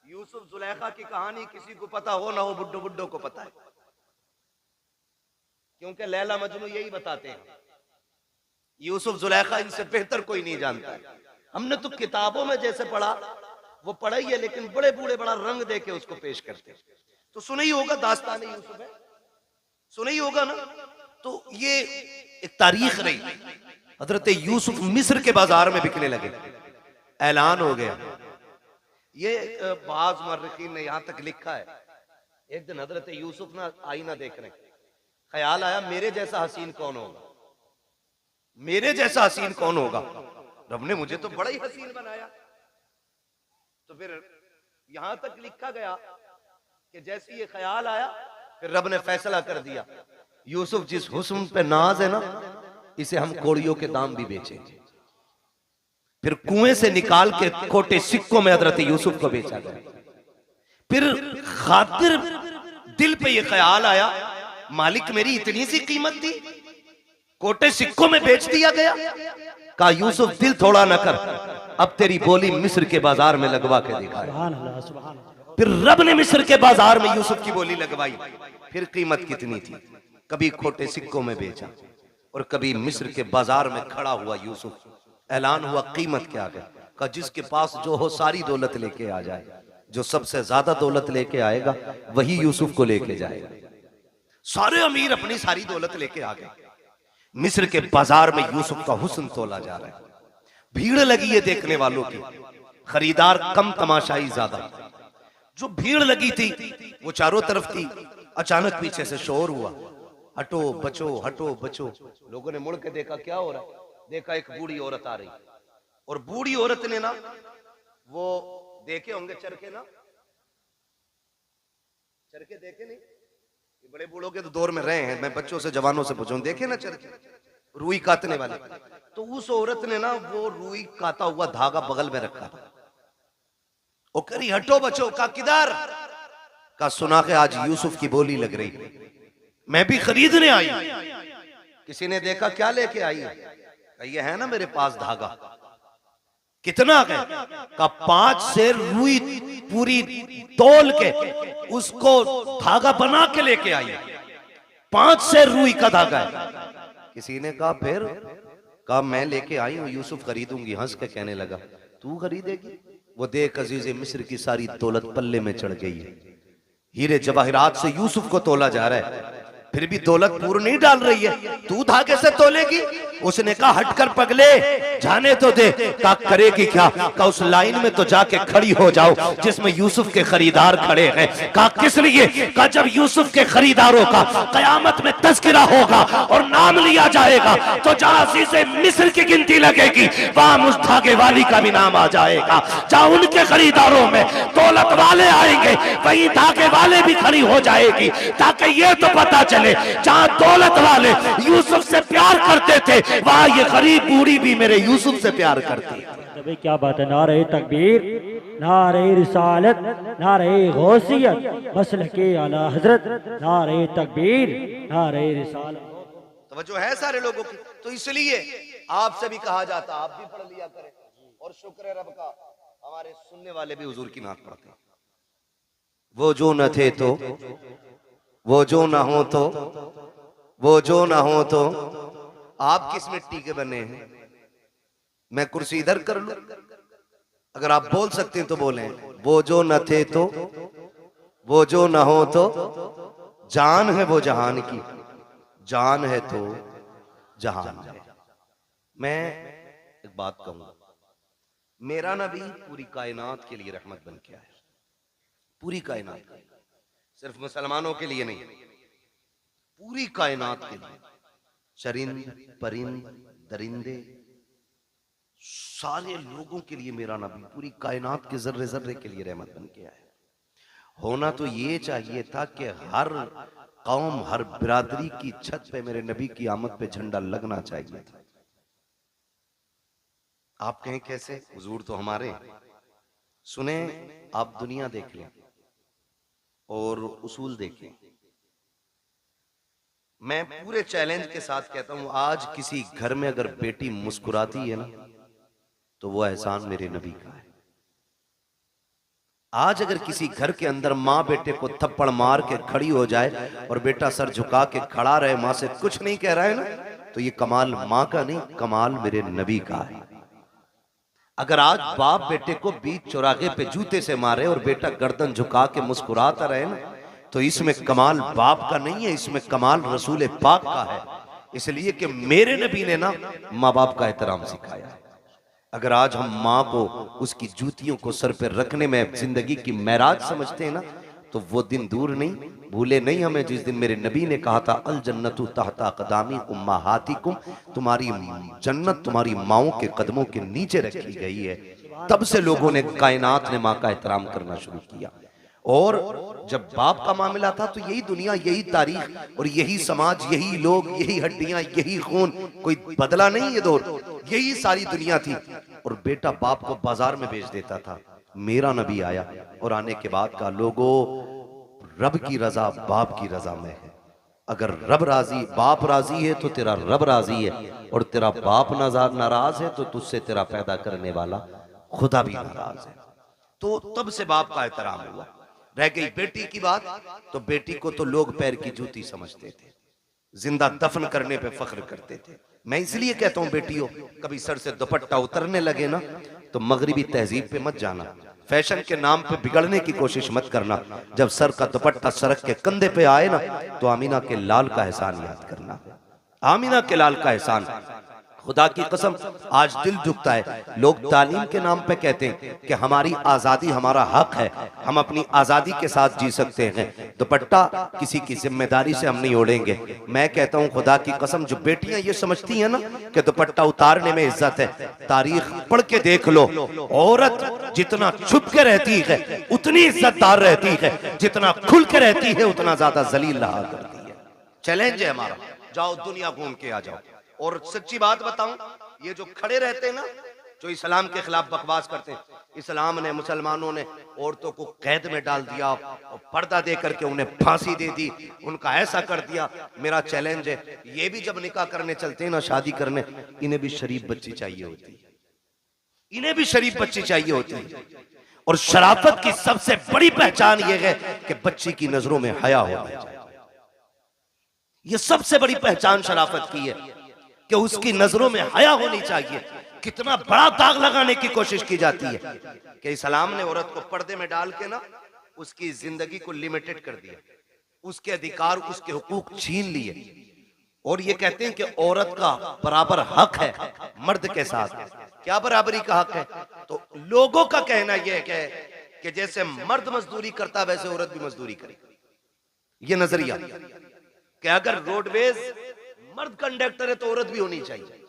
यूसुफ जुलेखा की कहानी किसी को पता हो ना हो, बुड्ढो बुड्ढो को पता है, क्योंकि लैला मजनू यही बताते हैं। यूसुफ जुलेखा इनसे बेहतर कोई नहीं जानता है। हमने तो किताबों में जैसे पढ़ा वो पढ़ा ही है, लेकिन बड़े बूढ़े बड़ा रंग दे के उसको पेश करते हैं। तो सुना ही होगा दास्तान यूसुफ है, सुना ही होगा ना। तो ये एक तारीख रही। हजरत यूसुफ मिस्र के बाजार में बिकने लगे, ऐलान हो गया। ये बाज मुअर्रिखीन ने यहां तक लिखा है, एक दिन हजरत यूसुफ ना आईना देख रहे, ख्याल आया मेरे जैसा हसीन कौन होगा, मेरे जैसा हसीन कौन होगा। रब ने मुझे तो बड़ा ही हसीन बनाया। तो फिर यहां तक लिखा गया कि जैसे ये ख्याल आया, फिर रब ने फैसला कर दिया, यूसुफ जिस हुस्न पे नाज है ना, इसे हम कोड़ियों के दाम भी बेचेंगे। फिर कुएं से निकाल के खोटे सिक्कों में हजरत यूसुफ को बेचा गया। फिर खातिर दिल पे ये ख्याल आया, मालिक मेरी इतनी सी कीमत थी, कोटे सिक्कों में बेच दिया गया। कहा यूसुफ दिल थोड़ा न कर, अब तेरी बोली मिस्र के बाजार में लगवा के दिखाए। फिर रब ने मिस्र के बाजार में यूसुफ की बोली लगवाई। फिर कीमत कितनी थी, कभी खोटे सिक्कों में बेचा और कभी मिस्र के बाजार में खड़ा हुआ यूसुफ। ऐलान हुआ कीमत क्या है, कहा जिसके पास जो हो सारी दौलत लेके आ जाए, जो सबसे ज्यादा दौलत लेके आएगा वही यूसुफ को लेके जाएगा। सारे अमीर अपनी सारी दौलत लेके आ गए। मिस्र के बाजार में यूसुफ का हुस्न तोला जा रहा है, भीड़ लगी है देखने वालों की, खरीदार कम तमाशाई ज्यादा। जो भीड़ लगी थी वो चारों तरफ थी। अचानक पीछे से शोर हुआ, हटो बचो हटो बचो। लोगों ने मुड़ के देखा क्या हो रहा है, देखा एक बूढ़ी औरत आ रही, और बूढ़ी औरत ने ना, वो देखे होंगे चरखे ना, चरखे देखे नहीं, ये बड़े बूढ़ों के तो दौर में रहे हैं, मैं बच्चों से जवानों से पूछूं, देखे ना चरखे, रुई काटने वाले। तो उस औरत ने ना वो रुई काटा हुआ धागा बगल में रखा था। वो करी हटो बचो, का किधर, का सुना के आज यूसुफ की बोली लग रही, मैं भी खरीदने आई। किसी ने देखा क्या लेके आई, ये है ना मेरे पास धागा, कितना है, का 5 से रुई पूरी तोल के उसको धागा बना के लेके आई। 5 से रुई का धागा है। किसी ने कहा फिर, कहा मैं लेके आई हूं, यूसुफ खरीदूंगी। हंस के कहने लगा तू खरीदेगी, वो देख अजीज़े मिस्र की सारी दौलत पल्ले में चढ़ गई है, हीरे जवाहिरात से यूसुफ को तोला जा रहा है, फिर भी दौलत पूरी नहीं डाल रही है, तू धागे से तोलेगी। उसने कहा हटकर पगले जाने तो दे। का करेगी क्या, का उस लाइन में तो जाके खड़ी हो जाओ जिसमें यूसुफ के खरीदार खड़े हैं। का किस लिए, का जब यूसुफ के खरीदारों का कयामत में तस्करा होगा और नाम लिया जाएगा, तो जहां अज़ीज़े मिस्र की गिनती लगेगी वहां उस धागे वाली का भी नाम आ जाएगा। जहां उनके खरीदारों में दौलत वाले आएंगे वहीं धागे वाले भी खड़ी हो जाएगी, ताकि ये तो पता चले जहां दौलत वाले यूसुफ से प्यार करते थे वहां ये गरीब बूढ़ी भी मेरे यूसुफ से प्यार करती है। क्या बात है, नारे तकबीर, नारे रिसालत, नारे गौसियत, मसलके आला हजरत, नारे तकबीर, नारे रिसालत। तवज्जो है सारे लोगों की। तो इसलिए आपसे भी कहा जाता, आप भी पढ़ लिया करें, और शुक्र है रब का हमारे सुनने वाले भी हुजूर की नात पढ़ते हैं। वो जो न थे तो, वो जो ना हो तो, वो जो ना हो तो, आप किस मिट्टी के बने हैं। मैं कुर्सी इधर कर लूं, अगर आप बोल सकते हैं तो बोलें। वो जो न थे तो, वो जो ना हो तो, जान है वो जहान की, जान है तो जहान है। मैं एक बात कहूंगा, मेरा नबी पूरी कायनात के लिए रहमत बन के आया, पूरी कायनात, सिर्फ मुसलमानों के लिए नहीं, पूरी कायनात के लिए। चरिंद परिंद दरिंदे सारे लोगों के लिए मेरा नबी पूरी कायनात के जर्रे जर्रे के लिए रहमत बन के आया। होना तो ये चाहिए था कि हर कौम हर बिरादरी की छत पे मेरे नबी की आमद पे झंडा लगना चाहिए था। आप कहें कैसे, हुजूर तो हमारे। सुने, आप दुनिया देख लें और उसूल देखें। मैं पूरे चैलेंज के साथ कहता हूं, आज किसी घर में अगर बेटी मुस्कुराती है ना, तो वो एहसान मेरे नबी का है। आज अगर किसी घर के अंदर माँ बेटे को थप्पड़ मार के खड़ी हो जाए और बेटा सर झुका के खड़ा रहे, माँ से कुछ नहीं कह रहा है ना, तो ये कमाल माँ का नहीं, कमाल मेरे नबी का है। अगर आज बाप बेटे को बीच चौराहे पे जूते से मारे और बेटा गर्दन झुका के मुस्कुराता रहे ना, तो इसमें कमाल बाप का नहीं है, इसमें कमाल रसूल पाक का है। इसलिए कि मेरे नबी ने ना माँ बाप का एहतराम सिखाया है। अगर आज हम माँ को उसकी जूतियों को सर पे रखने में जिंदगी की महराज समझते हैं ना, तो वो दिन दूर नहीं, भूले नहीं हमें जिस दिन मेरे नबी ने कहा था अल जन्नतु तहता क़दामी उम्महातिकुम, तुम्हारी जन्नत तुम्हारी माओं के कदमों के नीचे रखी गई है। तब से लोगों ने, कायनात ने माँ का एहतराम करना शुरू किया। और जब बाप का मामला था तो यही दुनिया, यही तारीख और यही समाज, यही लोग, यही हड्डियां, यही खून, कोई बदला नहीं ये दौर, यही सारी दुनिया थी। और बेटा बाप को बाजार में बेच देता था। मेरा नबी आया और आने के बाद का लोगों, रब की रजा बाप की रजा में है। अगर रब राजी, बाप राजी है तो तेरा रब राजी है, और तेरा बाप नाराज है तो तुझसे तेरा पैदा करने वाला खुदा भी नाराज है। तो तब से बाप का एहतराम हुआ। रह गई बेटी की बात, तो बेटी को तो लोग पैर की जूती समझते थे, जिंदा दफन करने पे फख्र करते थे। मैं इसलिए कहता हूं बेटियों, कभी सर से दुपट्टा उतरने लगे ना, तो मगरिबी तहजीब पे मत जाना, फैशन के नाम पे बिगड़ने की कोशिश मत करना। जब सर का दुपट्टा सड़क के कंधे पे आए ना, तो आमीना के लाल का एहसान याद करना, आमीना के लाल का एहसान। खुदा की कसम आज दिल झुकता है। लोग तालीम के नाम पे कहते हैं कि हमारी आजादी हमारा हक है, हम अपनी आजादी के साथ जी सकते हैं, दुपट्टा किसी की जिम्मेदारी से हम नहीं ओढ़ेंगे। मैं कहता हूं खुदा की कसम, जो बेटियां ये समझती हैं ना कि दुपट्टा उतारने में इज्जत है, तारीख पढ़ के देख लो, औरत जितना छुप के रहती है उतनी इज्जतदार रहती है, जितना खुल के रहती है उतना ज्यादा जलील रहा करती है। चैलेंज है हमारा, जाओ दुनिया घूम के आ जाओ। और सच्ची बात बताऊं, ये जो खड़े रहते हैं ना, जो इस्लाम के खिलाफ बकवास करते हैं, इस्लाम ने, मुसलमानों ने औरतों को कैद में डाल दिया और पर्दा दे करके उन्हें फांसी दे दी, उनका ऐसा कर दिया। मेरा चैलेंज है, ये भी जब निकाह करने चलते हैं ना, शादी करने, इन्हें भी शरीफ बच्ची चाहिए होती है, इन्हें भी शरीफ बच्ची चाहिए होती है। और शराफत की सबसे बड़ी पहचान यह है कि बच्ची की नजरों में हया होना चाहिए। यह सबसे बड़ी पहचान शराफत की है कि उसकी नजरों में हया होनी चाहिए। कितना बड़ा दाग लगाने की कोशिश की जाती है कि इस्लाम ने औरत को पर्दे में डाल के ना उसकी जिंदगी को लिमिटेड कर दिया, उसके अधिकार, उसके हुकूक छीन लिए, और ये कहते हैं कि औरत का बराबर हक है मर्द के साथ। क्या बराबरी का हक है? तो लोगों का कहना यह है कि जैसे मर्द मजदूरी करता वैसे औरत भी मजदूरी करे। ये नजरिया कि अगर रोडवेज मर्द कंडक्टर है तो औरत भी होनी चाहिए,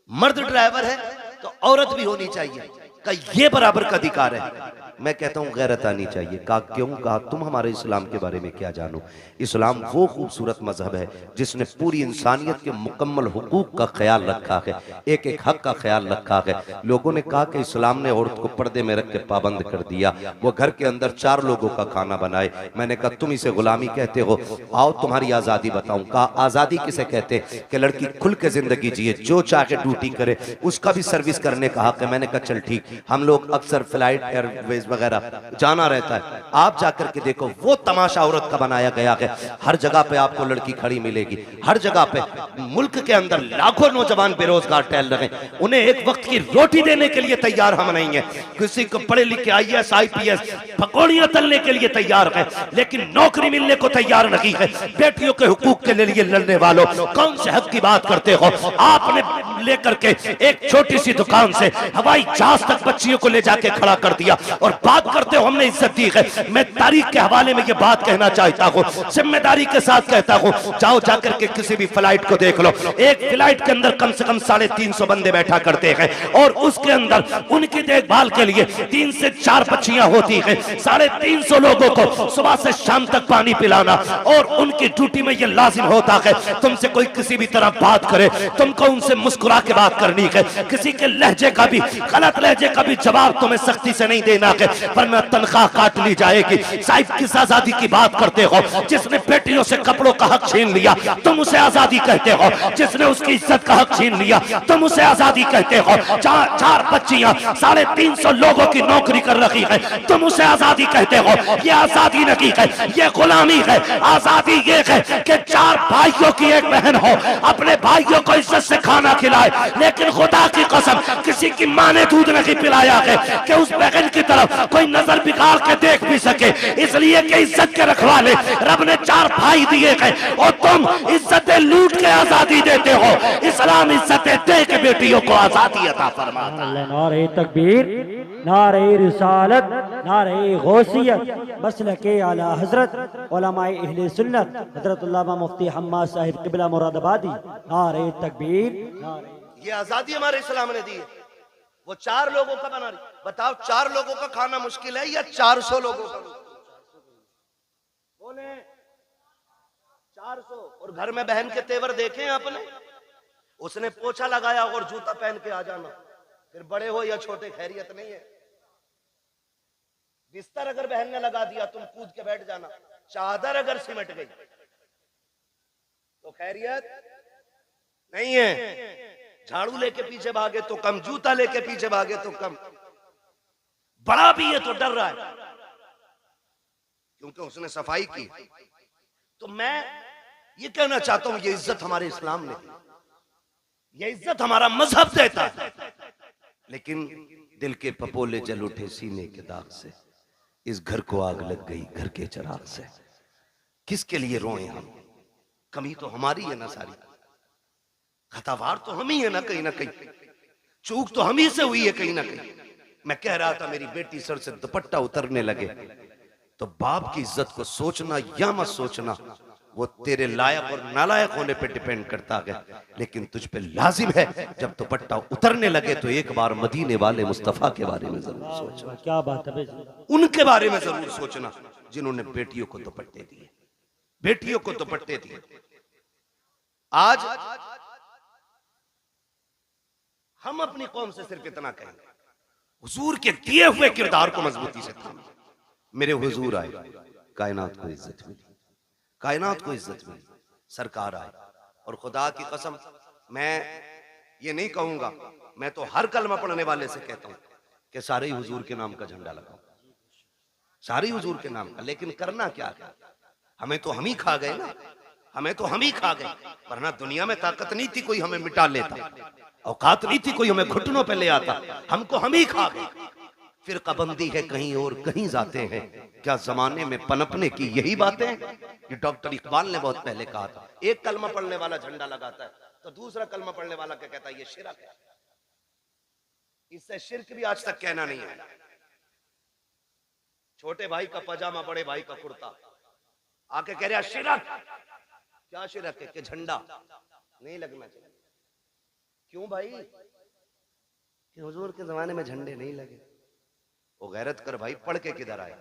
मर्द ड्राइवर है तो औरत भी होनी चाहिए, का ये बराबर का अधिकार है। मैं कहता हूं गैरत आनी चाहिए। कहा क्यों? कहा तुम हमारे इस्लाम के बारे में क्या जानो। इस्लाम वो खूबसूरत मजहब है जिसने पूरी इंसानियत के मुकम्मल हुकूक का ख्याल रखा है, एक एक हक का ख्याल रखा है। लोगों ने कहा कि इस्लाम ने औरत को पर्दे में रख के पाबंद कर दिया, वो घर के अंदर 4 लोगों का खाना बनाए। मैंने कहा तुम इसे गुलामी कहते हो, आओ तुम्हारी आज़ादी बताऊं। कहा आज़ादी किसे कहते हैं कि लड़की खुल के जिंदगी जिए, जो चाहे ड्यूटी करे, उसका भी सर्विस करने का हक है। मैंने कहा चल ठीक, हम लोग अक्सर फ्लाइट एयरवेज वगैरह जाना रहता है, आप जाकर के देखो वो तमाशा औरत का बनाया गया है। हर जगह पे आपको लड़की खड़ी मिलेगी, हर जगह पे। मुल्क के अंदर लाखों नौजवान बेरोजगार टहल रहे हैं, उन्हें एक वक्त की रोटी देने के लिए तैयार हम नहीं है। किसी को पढ़े लिखे IAS IPS पकौड़ियां तलने के लिए तैयार है, लेकिन नौकरी मिलने को तैयार नहीं है। बेटियों के हुकूक के लिए लड़ने वालों, कौन से हक की बात करते हो? आपने लेकर के एक छोटी सी दुकान से हवाई जहाज तक बच्चियों को ले जाके खड़ा कर दिया और बात करते हो हमने इज्जत दी है। मैं तारीख के हवाले में ये बात कहना चाहता हूँ, जिम्मेदारी के साथ कहता हूँ, जाओ जाकर के किसी भी फ्लाइट को देख लो, एक फ्लाइट के अंदर कम से कम 350 बंदे बैठा करते हैं, और उसके अंदर उनकी देखभाल के लिए 3 से 4 बच्चियां होती हैं। 350 लोगों को सुबह से शाम तक पानी पिलाना, और उनकी ड्यूटी में यह लाजिम होता है तुमसे कोई किसी भी तरह बात करे, तुमको उनसे मुस्कुरा के बात करनी है। किसी के लहजे का भी, गलत लहजे कि कभी जवाब तुम्हें सख्ती से नहीं देना है, वरना तनख्वाह काट ली जाएगी। साहिब किस आजादी की बात करते हो? जिसने बेटियों से कपड़ों का हक छीन लिया तुम उसे आजादी कहते हो, जिसने उसकी इज्जत का हक छीन लिया तुम उसे आजादी कहते हो। चार बच्चियां 350 लोगों की नौकरी कर रखी है, तुम उसे आजादी कहते हो। ये आजादी नहीं है, ये गुलामी है। आजादी ये है कि 4 भाइयों की एक बहन हो, अपने भाइयों को इज्जत से खाना खिलाए, लेकिन खुदा की कसम किसी की मां ने दूध नहीं पिलाया है कि उस बहन की तरफ कोई नजर बिगाड़ के देख भी सके। इसलिए कि इज्जत के रखवाले रब ने 4 भाई दिए हैं और तुम इज्जतें लूट के आजादी देते हो। इस्लाम इज्जतें दे के बेटियों को आजादी अता फरमाता है। नारे तकबीर, नारे रिसालत, नारे गौसियत, मसलके आला हजरत उलमाए अहले सुन्नत हजरत उल्लामा मुफ्ती हम्माद साहिब किबला मुरादाबादी। नारे तकबीर, नारे। ये आजादी हमारे इस्लाम ने दी है। वो 4 लोगों का बना रही। बताओ 4 लोगों का खाना मुश्किल है या 400 लोगों का? बोले 400। और घर में बहन के तेवर देखे हैं आपने? उसने पोछा लगाया और जूता पहन के आ जाना, फिर बड़े हो या छोटे खैरियत नहीं है। बिस्तर अगर बहन ने लगा दिया तुम कूद के बैठ जाना। चादर अगर सिमट गई तो खैरियत नहीं है। झाड़ू लेके पीछे भागे तो कम, जूता लेके पीछे भागे तो कम। बड़ा भी है तो डर रहा है क्योंकि उसने सफाई की। तो मैं ये कहना चाहता हूं, ये इज्जत हमारे इस्लाम ने दी, ये इज्जत हमारा मजहब देता है। लेकिन दिल के पपोले जल उठे सीने के दाग से, इस घर को आग लग गई घर के चिराग से। किसके लिए रोए हम? कमी तो हमारी है ना सारी, खतावार तो हम ही है ना कहीं, चूक तो हम ही से हुई है कहीं ना कहीं। मैं कह रहा था मेरी बेटी सर से दुपट्टा उतरने लगे तो बाप की इज्जत को सोचना या मत सोचना वो तेरे लायक और नालायक होने पे डिपेंड करता है, लेकिन तुझ पे लाजिम है जब दुपट्टा उतरने लगे तो एक बार मदीने वाले मुस्तफा के बारे में जरूर सोचना। क्या बात है? उनके बारे में जरूर सोचना जिन्होंने बेटियों को दुपट्टे दिए, बेटियों को दुपट्टे दिए। आज हम अपनी कौम से सिर्फ इतना कहेंगे, हुजूर के दिए हुए किरदार को मजबूती से थामें। मेरे हुजूर आए, कायनात को इज्जत मिली, कायनात को इज्जत मिली, सरकार आए। और खुदा की कसम मैं ये नहीं कहूंगा, मैं तो हर कलमा पढ़ने वाले से कहता हूं कि सारे हुजूर के नाम का झंडा लगाओ, सारे हुजूर के नाम का। लेकिन करना क्या है? हमें तो हम ही खा गए ना, हमें तो हम ही खा गए। वरना दुनिया में ताकत नहीं थी कोई हमें मिटा लेता, औकात नहीं थी कोई हमें घुटनों पे ले आता, हमको हम ही खा गए। फिर कबंदी है कहीं और कहीं जाते हैं, क्या जमाने में पनपने की यही बातें? ये डॉक्टर इकबाल ने बहुत पहले कहा था। एक कलमा पढ़ने वाला झंडा लगाता है तो दूसरा कलमा पढ़ने वाला क्या कहता है? ये शिरक है। इससे शिरक भी आज तक कहना नहीं है। छोटे भाई का पजामा, बड़े भाई का कुर्ता, आके कह रहा शिरक। क्या शिरक है? कि झंडा नहीं लगना चाहिए। क्यों भाई? कि हुजूर के जमाने में झंडे नहीं लगे। वो गैरत कर भाई, पढ़ के किधर आए?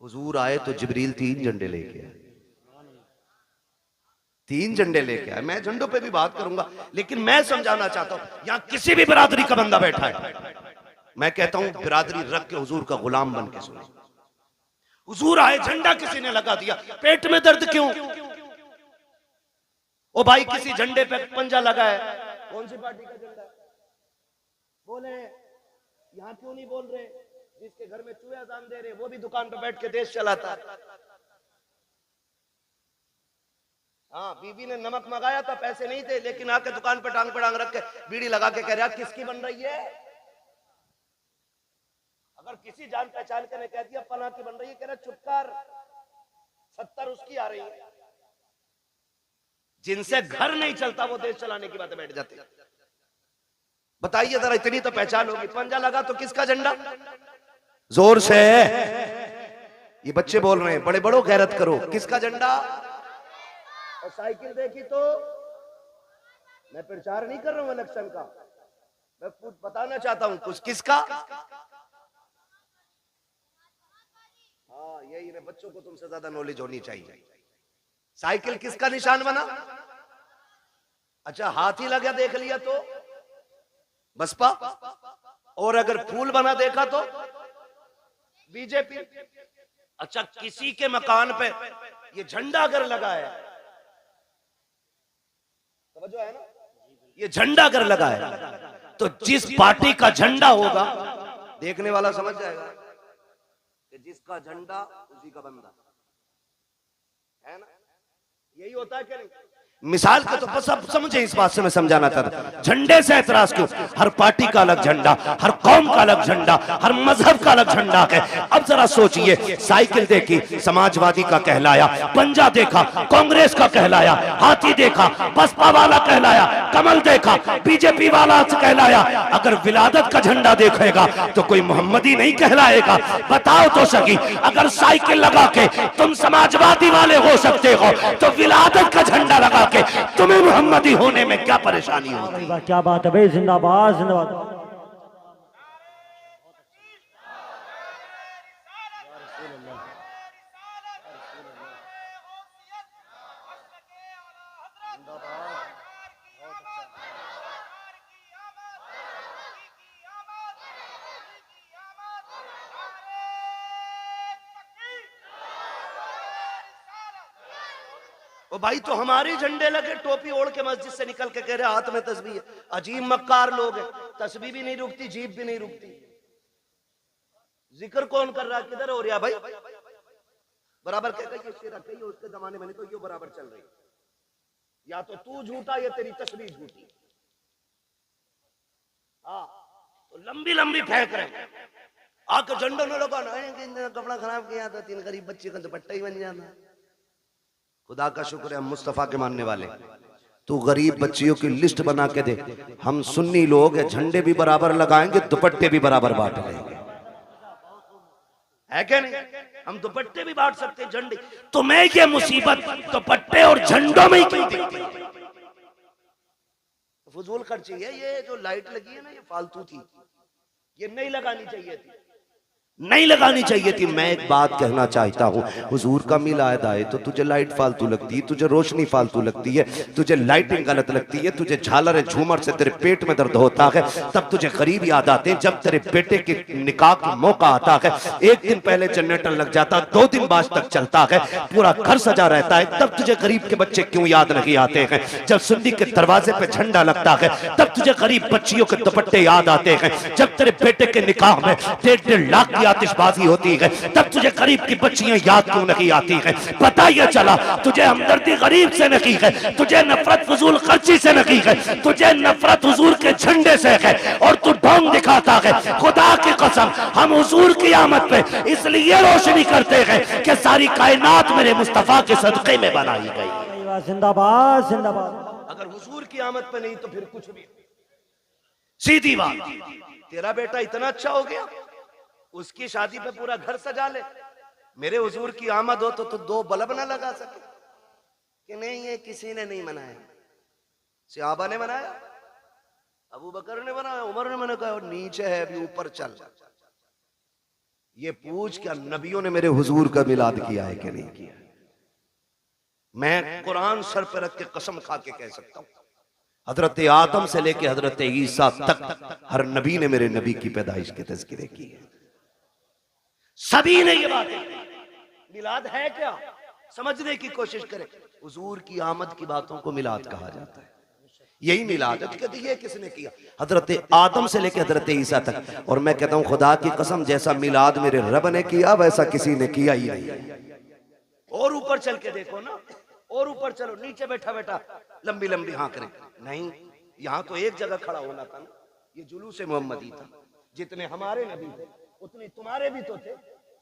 हुजूर आए तो जिब्रील 3 झंडे लेके आए, 3 झंडे लेके आए। मैं झंडों पे भी बात करूंगा, लेकिन मैं समझाना चाहता हूं यहां किसी भी बिरादरी का बंदा बैठा है, मैं कहता हूं बिरादरी रख के हुजूर का गुलाम बन के सुने। हुजूर आए, झंडा किसी ने लगा दिया, पेट में दर्द क्यों? ओ भाई किसी झंडे पे पंजा लगा है, कौन सी पार्टी का झंडा? बोले यहां क्यों नहीं बोल रहे? जिसके घर में चूहे अजान दे रहे वो भी दुकान पे बैठ के देश चलाता। हाँ, बीवी ने नमक मंगाया था, पैसे नहीं थे, लेकिन आके दुकान पे टांग रख के बीड़ी लगा के कह रहा किसकी बन रही है? अगर किसी जान पहचान के ने कह दिया फलां की बन रही है, कह रहा चुप कर, 70 उसकी आ रही है। जिनसे घर नहीं चलता वो देश चलाने की बातें बैठ जाती। बताइए जरा, इतनी तो पहचान होगी। पंजा लगा तो किसका झंडा? जोर से ये बच्चे बोल रहे हैं, बड़े बड़ो गैरत करो, किसका झंडा? और साइकिल देखी तो मैं प्रचार नहीं कर रहा हूं इलेक्शन का, मैं खुद बताना चाहता हूं कुछ। किसका? हाँ, यही है, बच्चों को तुमसे ज्यादा नॉलेज होनी चाहिए। साइकिल किसका निशान बना? अच्छा, हाथी लगा देख लिया तो बसपा। और अगर फूल बना देखा तो बीजेपी। अच्छा, किसी के मकान पे ये झंडा अगर लगा है, समझो है ना, ये झंडा अगर लगा है तो जिस पार्टी का झंडा होगा देखने वाला समझ जाएगा कि जिसका झंडा उसी का बंदा है ना। यही होता है क्या नहीं? मिसाल के तो बस अब समझे, इस बात से मैं समझाना चाहता। झंडे से एतराज क्यों? हर पार्टी का अलग झंडा, हर कौम का अलग झंडा, हर मजहब का अलग झंडा है। अब जरा सोचिए, साइकिल देखी समाजवादी का कहलाया, पंजा देखा कांग्रेस का कहलाया, हाथी देखा बसपा वाला कहलाया, कमल देखा बीजेपी वाला कहलाया। अगर विलादत का झंडा देखेगा तो कोई मोहम्मदी नहीं कहलाएगा। बताओ तो सही, अगर साइकिल लगा के तुम समाजवादी वाले हो सकते हो तो विलादत का झंडा लगा तुम्हें मोहम्मदी होने में क्या परेशानी होती है? क्या बात है भाई, जिंदाबाद जिंदाबाद। ओ भाई, तो हमारे झंडे लगे, टोपी ओढ़ के मस्जिद से निकल के कह रहे हाथ में तस्बीह है। अजीब मक्कार लोग हैं, तस्बीह भी नहीं रुकती, जीभ भी नहीं रुकती। जिक्र कौन कर रहा है, किधर हो रहा भाई? बराबर कहता है कहिए, उसके जमाने में नहीं तो ये बराबर चल रही। या तो तू झूठा या तेरी तस्बीह झूठी। हाँ, तो लंबी लंबी फेंक रहे, आके झंडों ने लगा ना, कपड़ा खराब किया था, 3 गरीब बच्चे का दुपट्टा ही बन जाता। खुदा का शुक्र है हम मुस्तफा के मानने वाले। तू गरीब बच्चियों की लिस्ट बना के दे, हम सुन्नी लोग झंडे भी बराबर लगाएंगे, दुपट्टे भी बराबर बांट लेंगे, है क्या नहीं? हम दुपट्टे भी बांट सकते हैं, झंडे। तो मैं ये मुसीबत दुपट्टे और झंडों में ही क्यों दिखती है? फजूल खर्ची है। ये जो लाइट लगी है ना, ये फालतू थी, ये नहीं लगानी चाहिए थी, नहीं लगानी चाहिए थी। मैं एक बात कहना चाहता हूँ, हुजूर का मिलाद आए तो तुझे लाइट फालतू लगती है, तुझे रोशनी फालतू लगती है, तुझे लाइटिंग गलत लगती है, तुझे झालर झूमर से तेरे पेट में दर्द होता है, तब तुझे गरीब याद आते हैं। जब तेरे बेटे के निकाह का मौका आता है, एक दिन पहले जनरेटर लग जाता, 2 दिन बाद तक चलता है, पूरा घर सजा रहता है, तब तुझे गरीब के बच्चे क्यों याद नहीं आते हैं? जब सुन्नी के दरवाजे पे झंडा लगता है, तब तुझे गरीब बच्चियों के दुपट्टे याद आते हैं। जब तेरे बेटे के निकाह में 1.5 लाख की आतिशबाजी होती है, तब तुझे गरीब की बच्चियां याद क्यों नहीं आती हैं? पता ये चला तुझे हमदर्दी गरीब से नहीं है, तुझे नफरत फजूल खर्ची से नहीं है, तुझे नफरत हुजूर के झंडे से है, और तू ढोंग दिखाता है। खुदा की कसम, हम हुजूर की आमद पे इसलिए रोशनी करते हैं कि सारी कायनात मेरे मुस्तफा के सदक़े में बनाई गई। जिंदाबाद जिंदाबाद। अगर हुजूर की आमद पे नहीं तो फिर कुछ भी। सीधी बात, तेरा बेटा इतना अच्छा हो गया, उसकी शादी पे पूरा घर सजा ले, मेरे हुजूर की आमद हो तो 2 बल्ब ना लगा सके कि नहीं? ये किसी ने नहीं मनाया, सहाबा ने मनाया, अबू बकर ने बनाया, उमर ने मना, कहा नीचे है अभी ऊपर चल। ये पूछ क्या नबियों ने मेरे हुजूर का मिलाद किया है कि नहीं किया? मैं कुरान सर पे रख के कसम खा के कह सकता हूं, हजरत आदम से लेके हजरत ईसा तक हर नबी ने मेरे नबी की पैदाइश के तज़किरे की है। सभी ने ये बात, मिलाद है क्या समझने की कोशिश करें। हुजूर की आमद की बातों को मिलाद कहा जाता है, यही मिलाद है। ये किसने किया? हजरत आदम से लेकर हजरत ईसा तक। और मैं कहता हूं खुदा की कसम, जैसा मिलाद मेरे रब ने किया वैसा किसी ने किया ही नहीं। और ऊपर चल के देखो ना, और ऊपर चलो, नीचे बैठा बैठा लंबी लंबी हाँ करे नहीं, यहाँ तो एक जगह खड़ा होना था ना। ये जुलूस मोहम्मदी था, जितने हमारे नबी थे उतने तुम्हारे भी तो थे।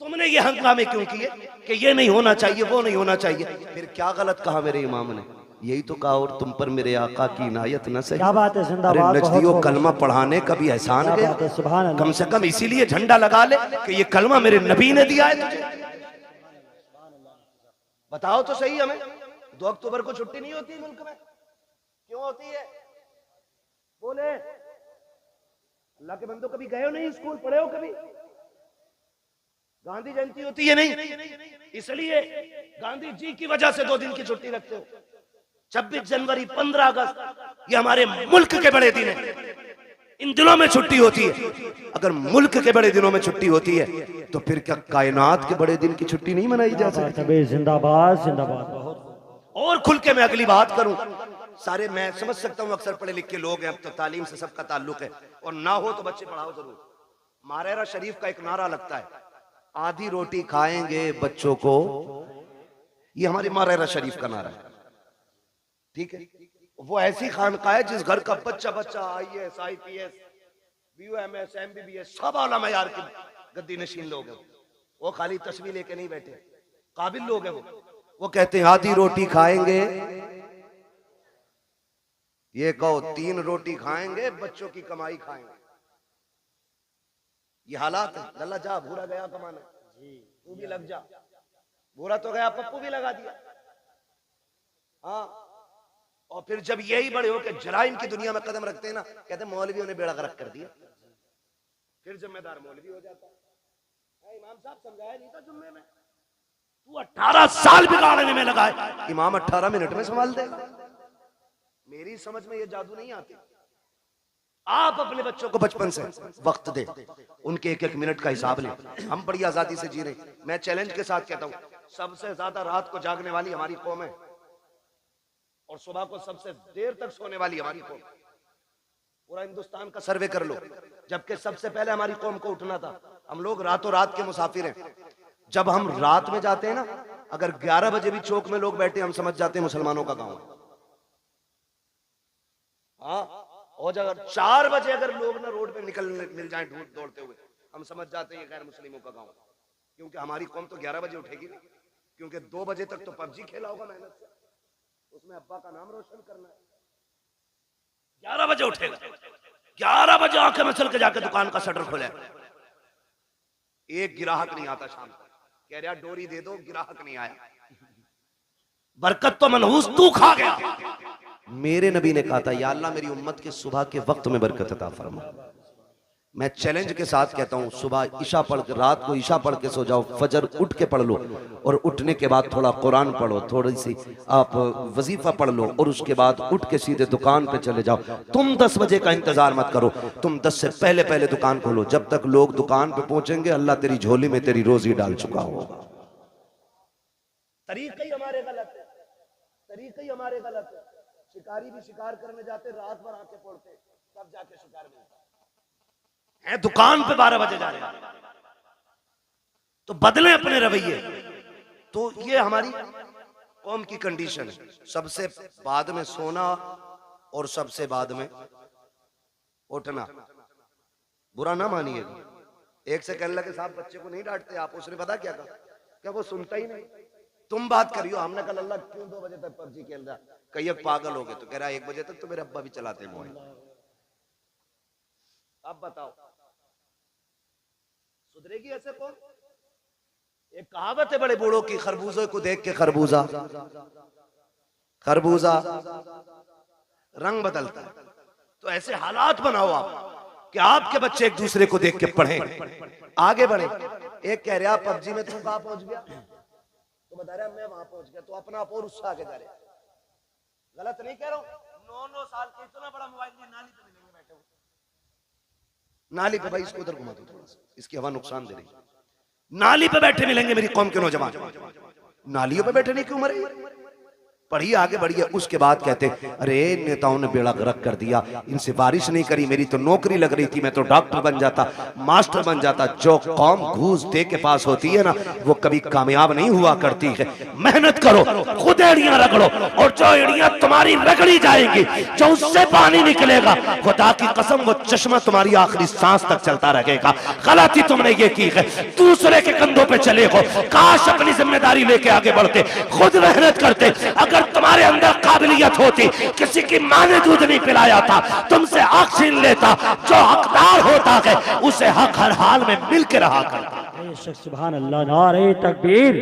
तुमने ये हंगामे क्यों किए कि ये नहीं होना चाहिए, वो नहीं होना चाहिए? फिर क्या गलत कहा मेरे इमाम ने? यही तो कहा, और तुम पर मेरे आका की इनायत न सही। क्या बात है, जिंदाबाद। नजदियों कलमा पढ़ाने का भी एहसान गया, कम से कम इसीलिए झंडा लगा ले कि ये कलमा मेरे नबी ने दिया है तुझे। बताओ तो सही, हमें 2 अक्टूबर को छुट्टी नहीं होती मुल्क में? क्यों होती है? बोले अल्लाह के बंदो, कभी गए हो नहीं स्कूल, पढ़े हो कभी? गांधी जयंती होती है नहीं, इसलिए गांधी जी की वजह से 2 दिन की छुट्टी रखते हो। 26 जनवरी 15 अगस्त ये हमारे मुल्क के बड़े दिन हैं, इन दिनों में छुट्टी होती है। अगर मुल्क के बड़े दिनों में छुट्टी होती है तो फिर क्या कायनात के बड़े दिन की छुट्टी नहीं मनाई जा सकती? जिंदाबाद जिंदाबाद। बहुत और खुल के मैं अगली बात करूं। सारे मैं समझ सकता हूं अक्सर पढ़े लिखे लोग हैं, अब तो तालीम से सबका ताल्लुक है, और ना हो तो बच्चे पढ़ाओ जरूर। मारेरा शरीफ का एक नारा लगता है, आधी रोटी खाएंगे बच्चों को, ये हमारी मारेरा शरीफ का नारा है। ठीक है, वो ऐसी खानका है जिस घर का बच्चा बच्चा IAS IPS BUMS MBBS सब आला मयार के गद्दी नशीन लोग हैं। वो खाली तस्वीर लेके नहीं बैठे, काबिल लोग हैं वो कहते हैं आधी रोटी खाएंगे, ये कहो 3 रोटी खाएंगे, बच्चों की कमाई खाएंगे। ये हालात है। लल्ला जा, भूरा गया कमाने, तू भी लग जा। भूरा तो गया, पप्पू भी लगा दिया। हाँ, और फिर जब यही बड़े होकर जराइम की दुनिया में कदम रखते हैं ना, कहते हैं मौलवियों ने बेड़ा गर्क कर दिया। फिर जिम्मेदार मौलवी हो जाता है। इमाम साहब समझाया नहीं था जुम्मे में, तू 18 साल बिगाड़ने में लगा है, इमाम 18 मिनट में संभाल देगा। मेरी समझ में ये जादू नहीं आती। आप अपने बच्चों को बचपन से वक्त दे, उनके एक एक मिनट का हिसाब लें। हम बड़ी आजादी से जी रहे। मैं चैलेंज के साथ कहता हूं, सबसे ज्यादा रात को जागने वाली हमारी कौम है और सुबह को सबसे देर तक सोने वाली हमारी कौम। पूरा हिंदुस्तान का सर्वे कर लो, जबकि सबसे पहले हमारी कौम को उठना था। हम लोग रातों रात के मुसाफिर हैं। जब हम रात में जाते हैं ना, अगर 11 बजे भी चौक में लोग बैठे, हम समझ जाते हैं मुसलमानों का गांव है। हाँ, और अगर 4 बजे अगर लोग ना रोड पे निकल मिल जाएं दौड़ते हुए, हम समझ जाते हैं ये गैर मुस्लिमों का गांव। क्योंकि हमारी कौम तो 11 बजे उठेगी ना, क्योंकि 2 बजे तक तो पबजी खेला होगा मेहनत से, उसमें अब्बा का नाम रोशन करना है। 11 बजे उठेगा, 11 बजे आंखें में चल के जाके दुकान का शटर खोले। एक गिराहक नहीं आता शाम को, कह रहा डोरी दे दो, गिराहक नहीं आया। बरकत तो मनहूस तू खा गया। मेरे नबी ने कहा था, या अल्लाह मेरी उम्मत के सुबह के वक्त में बरकत अता फरमा। मैं चैलेंज के साथ कहता हूं, सुबह ईशा पढ़ के, रात को ईशा पढ़ के सो जाओ, फजर उठ के पढ़ लो, और उठने के बाद थोड़ा कुरान पढ़ो, थोड़ी सी आप वजीफा पढ़ लो, और उसके बाद उठ के सीधे दुकान पे चले जाओ। तुम 10 बजे का इंतजार मत करो, तुम 10 से पहले पहले दुकान खोलो। जब तक लोग दुकान पे पहुंचेंगे, अल्लाह तेरी झोली में तेरी रोजी डाल चुका होगा। तरीका ही हमारे गलत है, तरीका ही हमारे गलत है। शिकारी भी शिकार करने जाते, रात भर आके पड़ते, तब जाके शिकार मिलता है। दुकान पे 12 बजे जा रहे हैं, तो बदले अपने रवैये। तो ये हमारी कौम की कंडीशन है। सबसे बाद में सोना और सबसे बाद में उठना। बुरा ना मानिएगा, एक से कहने लगे साहब बच्चे को नहीं डांटते आप, उसने पता क्या कहा, क्या वो सुनता ही नहीं। तुम बात करियो, हमने कहा अल्लाह क्यों 2 बजे तक पबजी खेल रहा, कहीं पागल हो गए, तो कह रहा 1 बजे तक तो मेरे अब्बा भी चलाते हैं मोबाइल। अब बताओ सुधरेगी ऐसे कौन? एक कहावत है बड़े बूढ़ों की, खरबूजे को देख के खरबूजा खरबूजा रंग बदलता है। तो ऐसे हालात बनाओ आप कि आपके बच्चे एक दूसरे को देख के पढ़ें, आगे बढ़े। एक कह रहा पबजी में तू कहां पहुंच गया, तो बता रहा मैं वहां पहुंच गया, तो अपना आप और उससे आगे जा रहे। गलत नहीं कह रहा हूं। 9-9 साल के इतना बड़ा मोबाइल लिए नाली पे मिलेंगे बैठे हुए, नाली पे। भाई इसको उधर घुमा दो थोड़ा सा, इसकी हवा नुकसान दे रही है। नाली पे बैठे मिलेंगे मेरी कौम के नौजवान। नालियों पे बैठने की उम्र है। पढ़िए, आगे बढ़िए। उसके बाद कहते अरे नेताओं ने बेड़ा गर्क कर दिया, इनसे बारिश नहीं करी, मेरी तो नौकरी लग रही थी, मैं तो डॉक्टर बन जाता, मास्टर बन जाता। जो कौम घूस दे के पास होती है ना, वो कभी कामयाब नहीं हुआ करती है। मेहनत करो, खुद एड़ियां रगड़ो, और जो एड़ियां तुम्हारी रगड़ी जाएंगी, जो उससे पानी निकलेगा, खुदा की कसम वो चश्मा तुम्हारी आखिरी सांस तक चलता रहेगा। गलती तुमने ये की है, दूसरे के कंधों पे चले हो। काश अपनी जिम्मेदारी लेके आगे बढ़ते, खुद मेहनत करते। अगर तुम्हारे अंदर काबिलियत होती, किसी की मां ने दूध नहीं पिलाया था, तुमसे हक छीन लेता। जो हकदार होता है उसे हक हर हाल में मिल के रहा करता। सुभान अल्लाह। नारे तकबीर,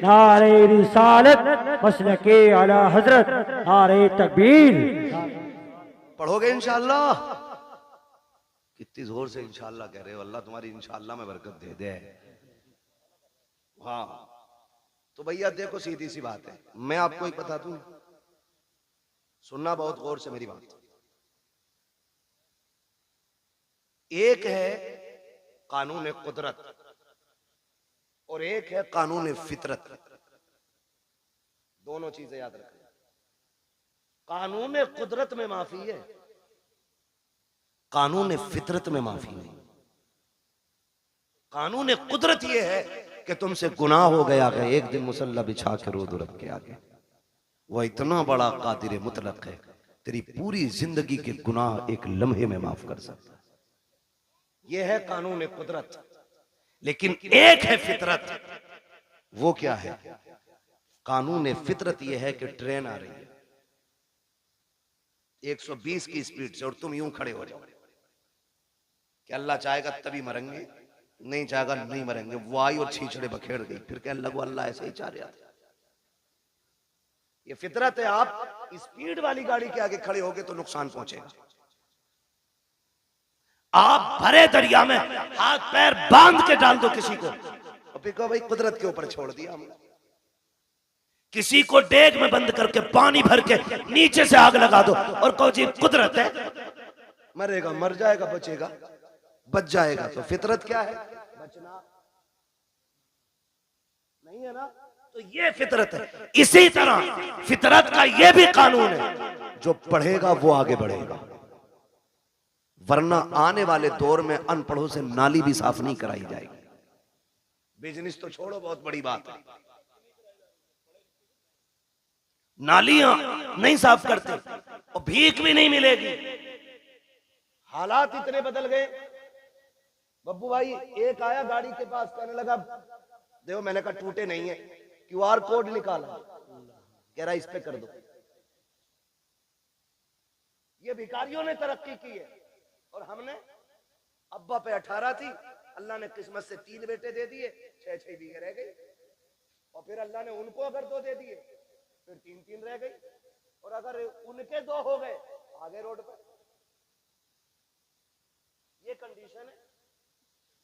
नारे रिसालत, मसलके आला हजरत, नारे तकबीर। पढ़ोगे इंशाअल्लाह? कितनी जोर से इंशाअल्लाह कह रहे हो। अल्लाह तुम्हारी इंशाअल्लाह में बरकत दे दे। हाँ, तो भैया देखो सीधी सी बात है, मैं आपको एक बता दूं, सुनना बहुत गौर से मेरी बात। एक है कानून कुदरत और एक है कानून फितरत। दोनों चीजें याद रखें। कानून कुदरत में माफी है, कानून फितरत में माफी नहीं। कानून कुदरत यह है कि तुमसे गुनाह हो गया है, एक दिन मुसल्ला बिछा के रो दो रब के आगे। वह इतना बड़ा कादिर मुतलक है, तेरी पूरी जिंदगी के गुनाह एक लम्हे में माफ कर सकता है। यह है कानून कुदरत। लेकिन एक है फितरत। वो क्या है? कानून फितरत यह है कि ट्रेन आ रही है 120 की स्पीड से और तुम यूं खड़े हो जाओ कि अल्लाह चाहेगा तभी मरेंगे, नहीं चाहेगा नहीं मरेंगे। वो आई और छीछड़े बखेड़ गई, फिर कहने लगो अल्लाह ऐसे ही चाह रहा था। ये फितरत है। आप स्पीड वाली गाड़ी के आगे खड़े होगे तो नुकसान पहुंचेगा। आप भरे दरिया में हाथ पैर बांध के डाल दो किसी को, और कहो भाई कुदरत के ऊपर छोड़ दिया हमने। किसी को डेग में बंद करके पानी भर के नीचे से आग लगा दो और कहो जी कुदरत है, मरेगा मर जाएगा, बचेगा बच जाएगा। तो फितरत क्या है? बचना नहीं है ना। तो ये फितरत है। इसी तरह फितरत का ये भी कानून है, जो पढ़ेगा वो आगे बढ़ेगा, वरना आने वाले दौर में अनपढ़ों से नाली भी साफ नहीं कराई जाएगी। बिजनेस तो छोड़ो, बहुत बड़ी बात है, नालियां नहीं साफ करते और भीख भी नहीं मिलेगी। हालात इतने बदल गए। बब्बू भाई एक आया गाड़ी के पास, कहने लगा देखो, मैंने कहा टूटे नहीं है, QR कोड निकाला, कह रहा इस पे कर दो। ये भिखारियों ने तरक्की की है और हमने, अब्बा पे 18 थी, अल्लाह ने किस्मत से 3 बेटे दे दिए, 6-6 बीघे रह गई। और फिर अल्लाह ने उनको अगर 2 दे दिए, फिर 3-3 रह गई। और अगर उनके 2 हो गए, आगे रोड पे। ये कंडीशन है।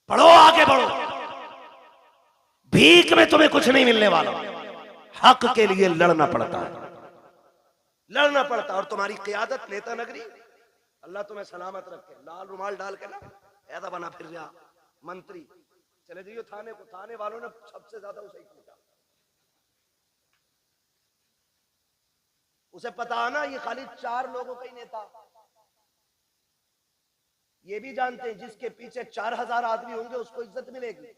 पढ़ो, आगे बढ़ो। भीख में तुम्हें कुछ नहीं मिलने वाला। हक के लिए लड़ना पड़ता है, लड़ना पड़ता है। और तुम्हारी क़ियादत, नेता नगरी, अल्लाह तुम्हें सलामत रखे। लाल रुमाल डाल के ना ऐसा बना फिर रहा मंत्री, चले जाइए थाने को। थाने वालों ने सबसे ज्यादा उसे ही कूटा। उसे पता आना ये खाली 4 लोगों का ही नेता। ये भी जानते हैं जिसके पीछे 4000 आदमी होंगे उसको इज्जत मिलेगी,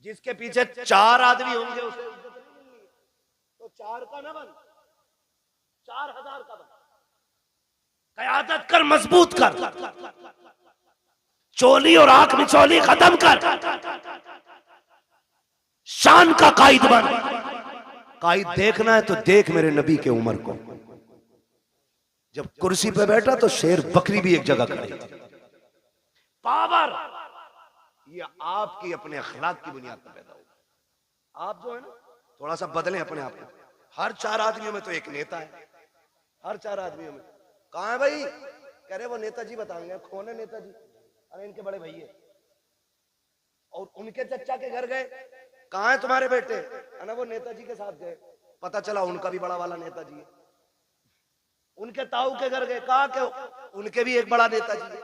जिसके पीछे 4 आदमी होंगे उसे इज्जत नहीं मिलेगी। तो 4 का ना बन, 4000 का बन। क़यादत कर, मजबूत कर, चोली और आंख में चोली खत्म कर, शान का कायद बन। कायद देखना है तो देख मेरे नबी के उमर को। जब कुर्सी पे बैठा तो शेर बकरी भी एक जगह खड़ी थी। पावर ये आपकी अपने अखलाक की बुनियाद पर पैदा होगा। आप जो है ना थोड़ा सा बदलें अपने आप को। हर 4 आदमियों में तो एक नेता है, हर 4 आदमियों में। कहाँ है भाई? कह रहे वो नेताजी बताएंगे। कौन है नेताजी? अरे इनके बड़े भैया। और उनके चचा के घर गए, कहाँ है तुम्हारे बेटे? अरे वो नेताजी के साथ गए, पता चला उनका भी बड़ा वाला नेताजी है। उनके ताऊ के घर गए, कहा कि उनके भी एक बड़ा नेताजी है।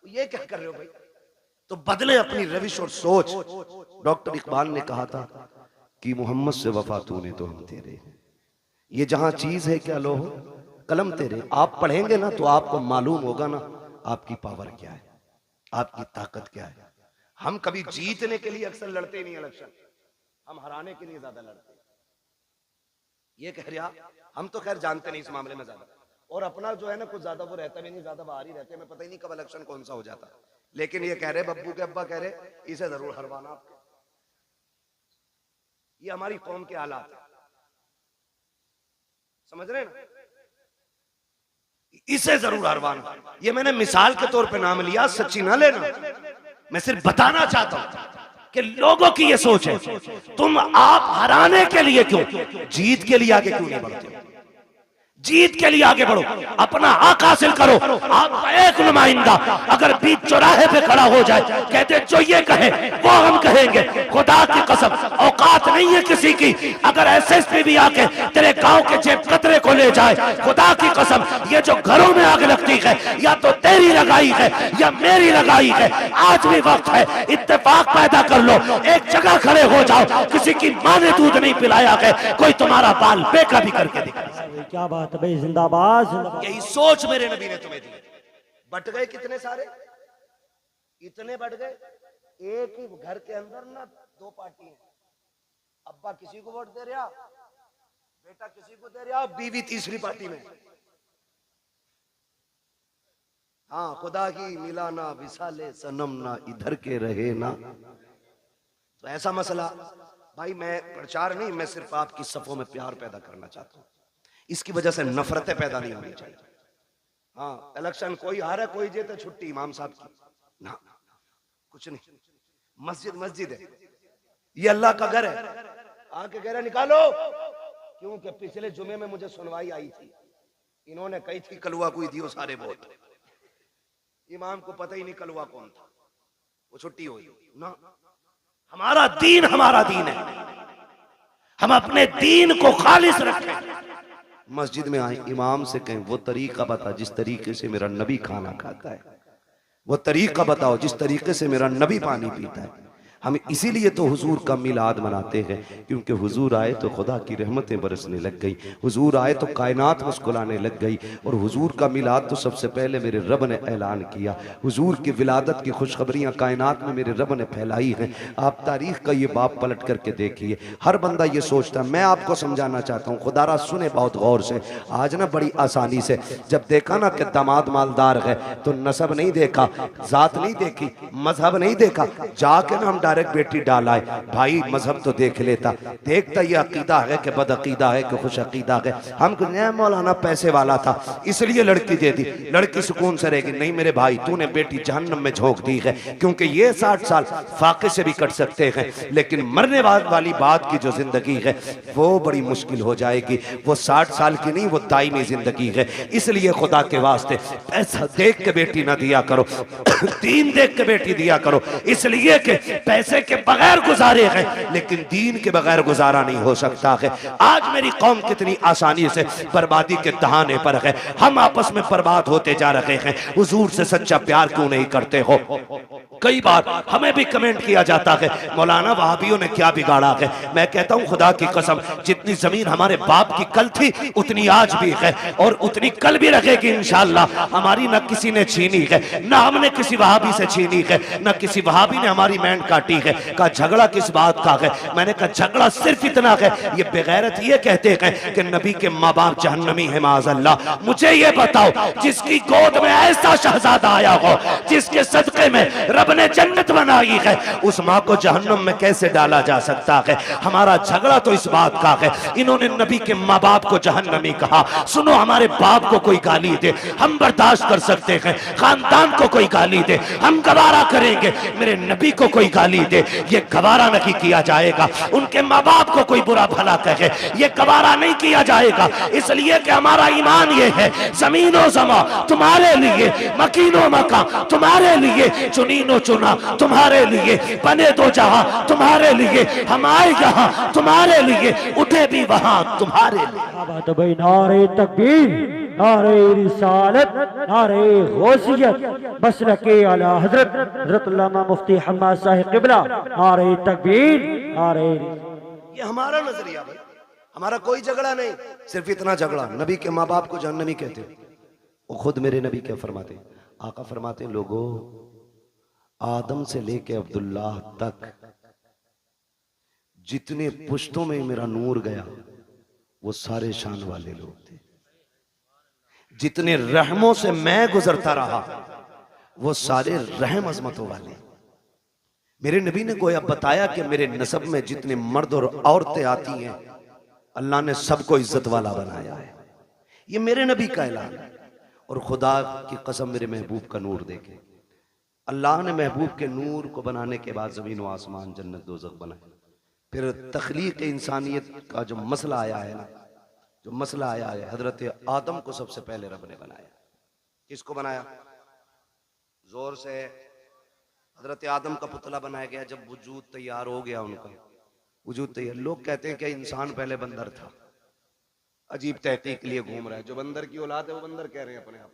ये क्या कर रहे हो भाई? तो बदले अपनी रविश और सोच। डॉक्टर इकबाल ने कहा था कि मोहम्मद से वफा तूने तो हम तेरे, ये जहां चीज है क्या लो कलम तेरे। आप पढ़ेंगे ना तो आपको मालूम होगा ना आपकी पावर क्या है, आपकी ताकत क्या है। हम कभी जीतने के लिए अक्सर लड़ते नहीं इलेक्शन, हम हराने के लिए ज्यादा लड़ते हैं। ये कह रहा, हम तो खैर जानते नहीं इस मामले में ज्यादा, और अपना जो है ना कुछ ज्यादा वो रहता भी नहीं, ज्यादा बाहर ही रहते हैं। मैं पता ही नहीं कब इलेक्शन कौन सा हो जाता। लेकिन ये कह रहे, बब्बू के अब्बा कह रहे इसे जरूर हरवाना आपको। ये हमारी कौम के हालात है, समझ रहे ना? इसे जरूर हरवाना। ये मैंने मिसाल के तौर पे नाम लिया, सच्ची ना लेना। मैं सिर्फ बताना चाहता हूं कि लोगों की ये सोच है, तुम आप हराने के लिए क्यों, जीत के लिए आगे क्यों नहीं बढ़ते? जीत के लिए आगे बढ़ो, अपना हक हासिल करो। आपका एक नुमाइंदा अगर बीच चौराहे पे खड़ा हो जाए, कहते जो ये कहे वो हम कहेंगे, खुदा की कसम औकात नहीं है किसी की। अगर एसएसपी भी आके तेरे गांव के जेब कतरे को ले जाए, खुदा की कसम ये जो घरों में आग लगती है या तो तेरी लगाई है या मेरी लगाई है। आज भी वक्त है, इत्तेफाक पैदा कर लो, एक जगह खड़े हो जाओ। किसी की माँ ने दूध नहीं पिलाया है, कोई तुम्हारा बाल बेका भी करके दिखा। क्या बात है भाई, जिंदाबाद जिंदाबाद। यही सोच मेरे नबी ने तुम्हें दी। बट गए कितने सारे, इतने बढ़ गए। एक ही घर के अंदर ना दो पार्टी है, अब्बा किसी को वोट दे रहा, बेटा किसी को दे रहा, बीवी तीसरी पार्टी में। हाँ, खुदा की मिला ना विसाले सनम ना इधर के रहे ना। तो ऐसा मसला भाई, मैं प्रचार नहीं, मैं सिर्फ आपकी सफों में प्यार पैदा करना चाहता हूं। इसकी वजह से नफरतें पैदा नहीं होनी चाहिए। हाँ, इलेक्शन कोई हारे कोई जीते, छुट्टी इमाम साहब की ना, कुछ नहीं। मस्जिद मस्जिद है, ये अल्लाह का घर है। आके कह रहे निकालो, क्योंकि पिछले जुमे में मुझे सुनवाई आई थी, इन्होंने कही थी कलुआ कोई दियो सारे वोट। इमाम को पता ही नहीं कलुआ कौन था, वो छुट्टी हुई ना। हमारा दीन है, हम अपने दीन को खालिस रखें। मस्जिद में आए, इमाम से कहें वो तरीका बता जिस तरीके से मेरा नबी खाना खाता है, वो तरीका बताओ जिस तरीके से मेरा नबी पानी पीता है। हम इसीलिए तो हुजूर का मिलाद मनाते हैं, क्योंकि हुजूर आए तो खुदा की रहमतें बरसने लग गई, हुजूर आए तो कायनात मुस्कुराने लग गई। और हुजूर का मिलाद तो सबसे पहले मेरे रब ने ऐलान किया, हुजूर की विलादत की खुशखबरियां कायनात में मेरे रब ने फैलाई हैं। आप तारीख का ये बाब पलट करके देखिए, हर बंदा ये सोचता, मैं आपको समझाना चाहता हूँ, खुदारा सुने बहुत गौर से। आज ना बड़ी आसानी से जब देखा ना कि दामाद मालदार है तो नसब नहीं देखा, जात नहीं देखी, मजहब नहीं देखा, जाके ना हम डायरेक्ट बेटी डाला है। भाई मजहब तो देख लेता, देखता ये अकीदा है कि बद अकीदा है कि खुश अकीदा है। हम मौलाना पैसे वाला था इसलिए लड़की दे दी, लड़की सुकून से रहेगी। नहीं मेरे भाई, तूने बेटी जहन्नम में झोंक दी है, क्योंकि ये 60 साल फाके से भी कट सकते हैं, लेकिन मरने वाली बात की जो जिंदगी है वो बड़ी मुश्किल हो जाएगी। वो 60 साल की नहीं, वो दायमी जिंदगी है। इसलिए खुदा के वास्ते पैसा देख के बेटी ना दिया करो, दीन देख के बेटी दिया करो। इसलिए कि पैसे के बगैर गुजारे हैं, लेकिन दीन के बगैर गुजारा नहीं हो सकता है। आज मेरी कौम कितनी आसानी से बर्बादी के दहाने पर है, हम आपस में बर्बाद होते जा रहे हैं। हुजूर से सच्चा प्यार क्यों नहीं करते हो? कई बार हमें भी कमेंट किया जाता है, मौलाना वहाबियों ने क्या बिगाड़ा है। मैं कहता हूं खुदा की कसम, जितनी जमीन हमारे बाप की कल थी उतनी आज भी है और उतनी कल भी रहेगी इंशाअल्लाह। हमारी न किसी ने छीनी है, न हमने किसी वहाबी से छीनी है, न किसी वहाबी ने हमारी मैंड काटी है। का झगड़ा किस बात का है? मैंने कहा झगड़ा सिर्फ इतना है, ये बेगैरत ये कहते हैं कि नबी के माँ बाप जहन्नमी है माज़अल्लाह। मुझे ये बताओ, जिसकी गोद में ऐसा शहजादा आया हो, जिसके सदके में रब ने जन्नत बनाई है, उस माँ को जहन्नम में कैसे डाला जा सकता है? हमारा झगड़ा तो इस बात का है, इन्होंने नबी के माँ बाप को जहन्नमी कहा। सुनो, हमारे बाप को कोई गाली दे हम बर्दाश्त कर सकते हैं, खानदान को कोई गाली दे हम गवारा करेंगे, मेरे नबी को कोई गाली दे ये गवारा नहीं किया जाएगा। उनके माँ बाप को कोई बुरा भला कहे ये गवारा नहीं किया जाएगा, इसलिए कि हमारा ईमान ये है, जमीनो जमा तुम्हारे लिए, मकीनो मका तुम्हारे लिए, चुनीनो चुना तुम्हारे लिए, बने दो जहां तुम्हारे लिए, हम आए यहाँ तुम्हारे लिए, उठे भी वहां तुम्हारे लिए। भाई नारे तकबीर, नारे रिसालत, नारे गौसियत, मसलके आला हजरत हजरत अल्लामा मुफ्ती हम्माद साहिब किबला, नारे तकबीर, नारे। ये हमारा नजरिया भाई, हमारा कोई झगड़ा नहीं, सिर्फ इतना झगड़ा नबी के माँ बाप को जहन्नमी कहते। वो खुद मेरे नबी क्या फरमाते, आका फरमाते, लोगों आदम से लेके अब्दुल्ला तक जितने पुश्तों में मेरा नूर गया वो सारे शान वाले लोग थे। जितने रहमों से मैं गुजरता रहा वो सारे रहम अजमतों वाले। मेरे नबी ने गोया बताया कि मेरे नसब में जितने मर्द और औरतें आती हैं अल्लाह ने सबको इज्जत वाला बनाया है। ये मेरे नबी का ऐलान है। और खुदा की कसम, मेरे महबूब का नूर देखे, अल्लाह ने महबूब के नूर को बनाने के बाद ज़मीन व आसमान, जन्नत दोज़ख बनाए। फिर तख्लीक इंसानियत का जो मसला आया है ना, जो मसला आया है, हजरत आदम को सबसे पहले रब ने बनाया। किसको बनाया? जोर से। हजरत आदम का पुतला बनाया गया। जब वजूद तैयार हो गया, उनका वजूद तैयार, लोग कहते हैं कि इंसान पहले बंदर था। अजीब तहकीक के लिए घूम रहा है। जो बंदर की औलाद है वो बंदर कह रहे हैं अपने आप।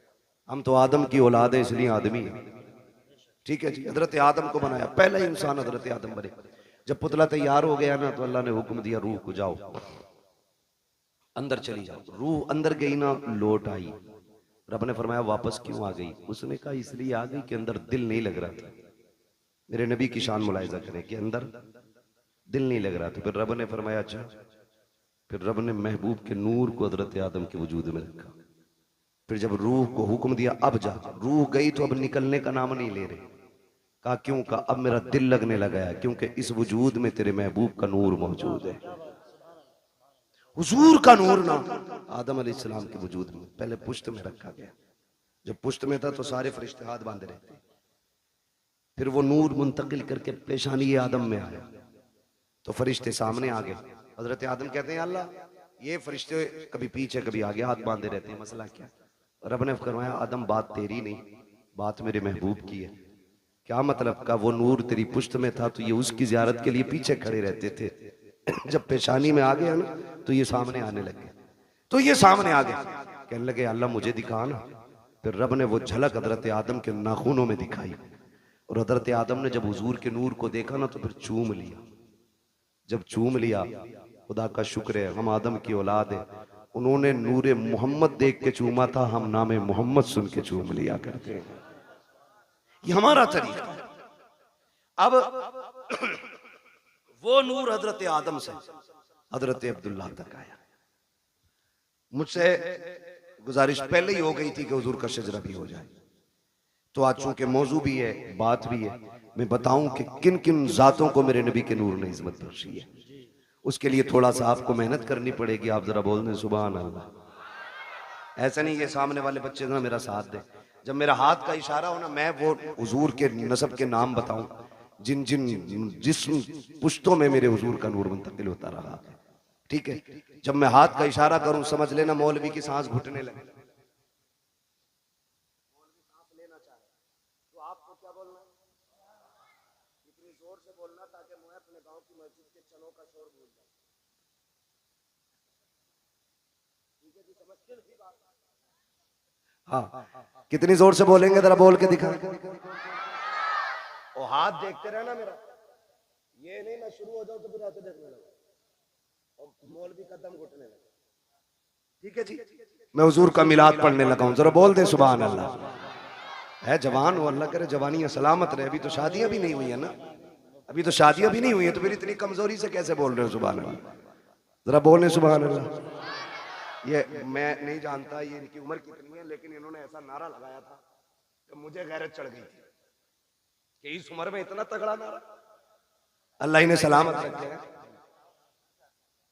हम तो आदम की औलाद है इसलिए आदमी है। ठीक है जी। हजरत आदम को बनाया, पहला इंसान हजरत आदम बने। जब पुतला तैयार हो गया ना, तो अल्लाह ने हुक्म दिया, रूह को जाओ अंदर चली जाओ। रूह अंदर गई ना, लौट आई। रब ने फरमाया वापस क्यों आ गई? उसने कहा इसलिए आ गई कि अंदर दिल नहीं लग रहा था। मेरे नबी की शान मुलाहिजा करें कि अंदर दिल नहीं लग रहा था। फिर रब ने फरमाया अच्छा। फिर रब ने महबूब के नूर को हजरत आदम के वजूद में रखा। फिर जब रूह को हुक्म दिया अब जा, रूह गई तो अब निकलने का नाम नहीं ले रहे। कहा क्यों? कहा अब मेरा दिल लगने लगा है, क्योंकि इस वजूद में तेरे महबूब का नूर मौजूद है। हुजूर का नूर ना आदम अलैहिस्सलाम के वजूद में पहले पुश्त में रखा गया। जब पुश्त में था तो सारे फरिश्ते हाथ बांधे रहते। फिर वो नूर मुंतकिल करके पेशानी आदम में आया तो फरिश्ते सामने आ गए। हजरत आदम कहते हैं अल्लाह, ये फरिश्ते कभी पीछे कभी आगे हाथ बांधे रहते हैं, मसला क्या? रब ने फरमाया आदम बात तेरी नहीं, बात मेरे महबूब की है। क्या मतलब? का वो नूर तेरी पुश्त में था तो ये उसकी जियारत के लिए पीछे खड़े रहते थे। जब पेशानी में आ गया ना तो ये सामने आने लगे। तो ये सामने आ गए, कहने लगे अल्लाह मुझे दिखा ना। फिर रब ने वो झलक हजरत आदम के नाखूनों में दिखाई। और हजरत आदम ने जब हुजूर के नूर को देखा ना तो फिर चूम लिया। जब चूम लिया, खुदा का शुक्र है हम आदम की औलाद है। उन्होंने नूरे मोहम्मद देख के चूमा था, हम नामे मोहम्मद सुन के चूम लिया करते हैं। ये हमारा तरीका है। अब वो नूर हजरत आदम से हजरत अब्दुल्लाह तक आया। मुझसे गुजारिश पहले ही हो गई थी कि हुजूर का शजरा भी हो जाए। तो आज चूंकि मौजू भी है, बात भी है, मैं बताऊं कि किन किन जातों को मेरे नबी के नूर ने इज्जत बख्शी है। उसके लिए थोड़ा सा आपको मेहनत करनी पड़ेगी। आप जरा बोल दें सुभान अल्लाह। ऐसा नहीं ये सामने वाले बच्चे ना मेरा साथ दे। जब मेरा हाथ का इशारा हो ना, मैं वो हुजूर के नसब के नाम बताऊं जिन जिन जिस पुश्तों में मेरे हुजूर का नूर मुंतकिल होता रहा है। ठीक है, जब मैं हाथ का इशारा करूं समझ लेना मौलवी की सांस घुटने लगे। तो आपको क्या बोलना है? इतनी जोर से बोलना ताकि मैं अपने गांव की मस्जिद के चनों का शोर भूल जाऊं। ठीक है जी, समझते हैं बात? हाँ, कितनी जोर से बोलेंगे जरा बोल के दिखा। और हाथ देखते रहना मेरा, ये नहीं मैं शुरू हो जाऊं तो फिर ऐसे देखने लगा और मौलवी कदम घुटने लगा। ठीक है जी, मैं हुजूर का मिलाद पढ़ने लगा हूं, जरा बोल दे सुभान अल्लाह। है जवान हो, अल्लाह करे जवानियां सलामत रहे। अभी तो शादियां भी नहीं हुई है ना, अभी तो शादियां भी नहीं हुई है, तो फिर इतनी कमजोरी से कैसे बोल रहे हो सुभान अल्लाह? जरा बोले सुभान अल्लाह। ये मैं नहीं जानता ये इनकी उम्र कितनी है, लेकिन इन्होंने ऐसा नारा लगाया था कि मुझे गैरत चढ़ गई थी कि इस उम्र में इतना तगड़ा नारा। अल्लाह इन्हें सलामत रखे।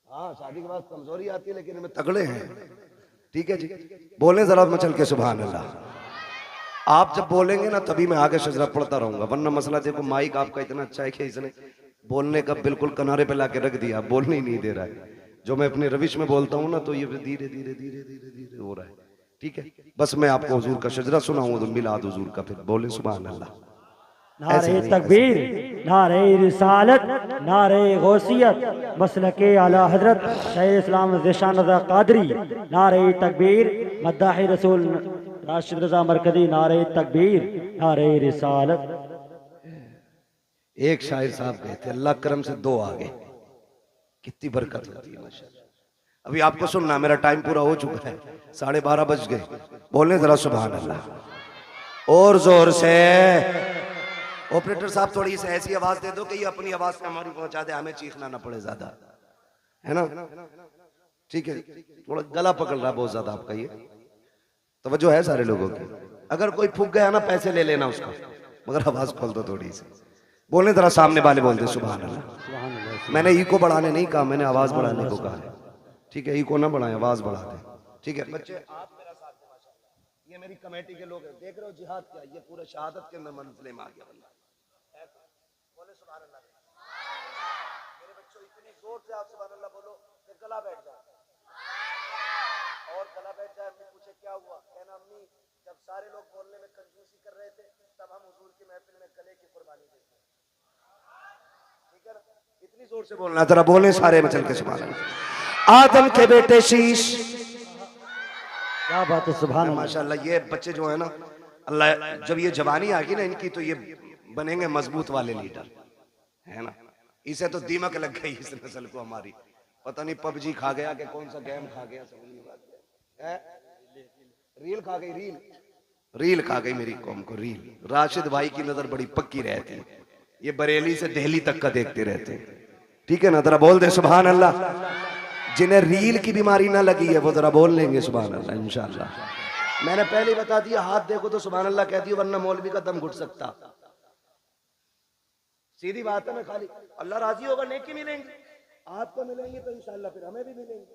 हाँ, शादी के बाद कमजोरी आती है लेकिन इनमें तगड़े हैं। ठीक है जी, बोले जरा मचल के सुभान अल्लाह। आप जब बोलेंगे ना तभी मैं आगे शजरा पढ़ता रहूंगा, वरना मसला देखो माइक आपका इतना अच्छा है कि इसने बोलने का बिल्कुल किनारे पे लाके रख दिया, बोलने ही नहीं दे रहा है। जो मैं अपने रविश में बोलता हूँ ना तो ये धीरे धीरे धीरे धीरे धीरे हो रहा है। ठीक है, बस मैं आपको हुजूर का शजरा सुनाऊंगा तो मिलाद हुजूर का, फिर बोले सुभान अल्लाह। नारे तकबीर, नारे रिसालत, नारे गौसियत, मसलके आला हजरत शाह इस्लाम ज़िशान रज़ा कादरी, नारे तकबीर, मद्दाह रसूल राशिद रज़ा मरकजी, नारे तकबीर, नारे रिसालत। एक शायर साहब गए थे, अल्लाह करम से दो आ गए। कितनी बरकत होती है माशाअल्लाह। अभी आपको सुनना, मेरा टाइम पूरा हो चुका है, 12:30 बज गए। बोलने जरा सुभान अल्लाह और जोर से। ऑपरेटर साहब थोड़ी सी ऐसी आवाज दे दो कि ये अपनी आवाज से हमारी पहुंचा दे, हमें चीखना ना पड़े ज्यादा, है ना? ठीक है, थोड़ा गला पकड़ रहा बहुत ज्यादा आपका, ये तवज्जो है सारे लोगों की। अगर कोई फूक गया ना पैसे ले लेना उसका, मगर आवाज खोल दो थोड़ी सी। बोलने जरा सामने वाले बोलते सुभान अल्लाह। मैंने ई को बढ़ाने नहीं कहा, मैंने आवाज बढ़ाने को कहा है। ठीक है, ई को ना बढ़ाए, आवाज बढ़ा दे। ठीक है बच्चे, आप मेरा साथ दे माशाअल्लाह। ये मेरी कमेटी के लोग हैं, देख रहे हो जिहाद क्या, ये पूरा शहादत के अंदर मंजिले में आ गया बंदा। बोले सुभान अल्लाह। मेरे बच्चों इतनी जोर से आप सुभान अल्लाह बोलो कि गला बैठ जाए। गला बैठ जाए, अम्मी पूछे क्या हुआ, कहना अम्मी जब सारे लोग बोलने में कंजूसी कर रहे थे तब हम हुजूर की महफिल में गले की कुर्बानी देते। ठीक है ना, इतनी जोर से बोलना, जरा बोले सारे में चल के सुभान अल्लाह। आदम के बेटे शीश, क्या बात है, सुभान अल्लाह। माशाल्लाह ये बच्चे जो है ना, अल्लाह जब ये जवानी आ गई ना इनकी तो ये बनेंगे मजबूत वाले लीडर, है ना। इसे तो दीमक लग गई इस नस्ल को हमारी, पता नहीं पबजी खा गया कि कौन सा गेम खा गया, समझ नहीं बात है। रील खा गई, रील खा गई मेरी कौम को, रील। राशिद भाई की नजर बड़ी पक्की रहती है, ये बरेली से दिल्ली तक का देखते रहते हैं। ठीक है ना, जरा बोल दे सुभान अल्लाह। जिन्हें रील की बीमारी ना लगी है वो जरा बोल लेंगे सुभान अल्लाह इंशाअल्लाह। मैंने पहले ही बता दिया, हाथ देखो तो सुभान अल्लाह कहती हो, वरना मौलवी का दम घुट सकता। सीधी बात है, मैं खाली अल्लाह राजी होगा नेकी मिलेंगी, आपको मिलेंगी तो इंशाअल्लाह फिर हमें भी मिलेंगी।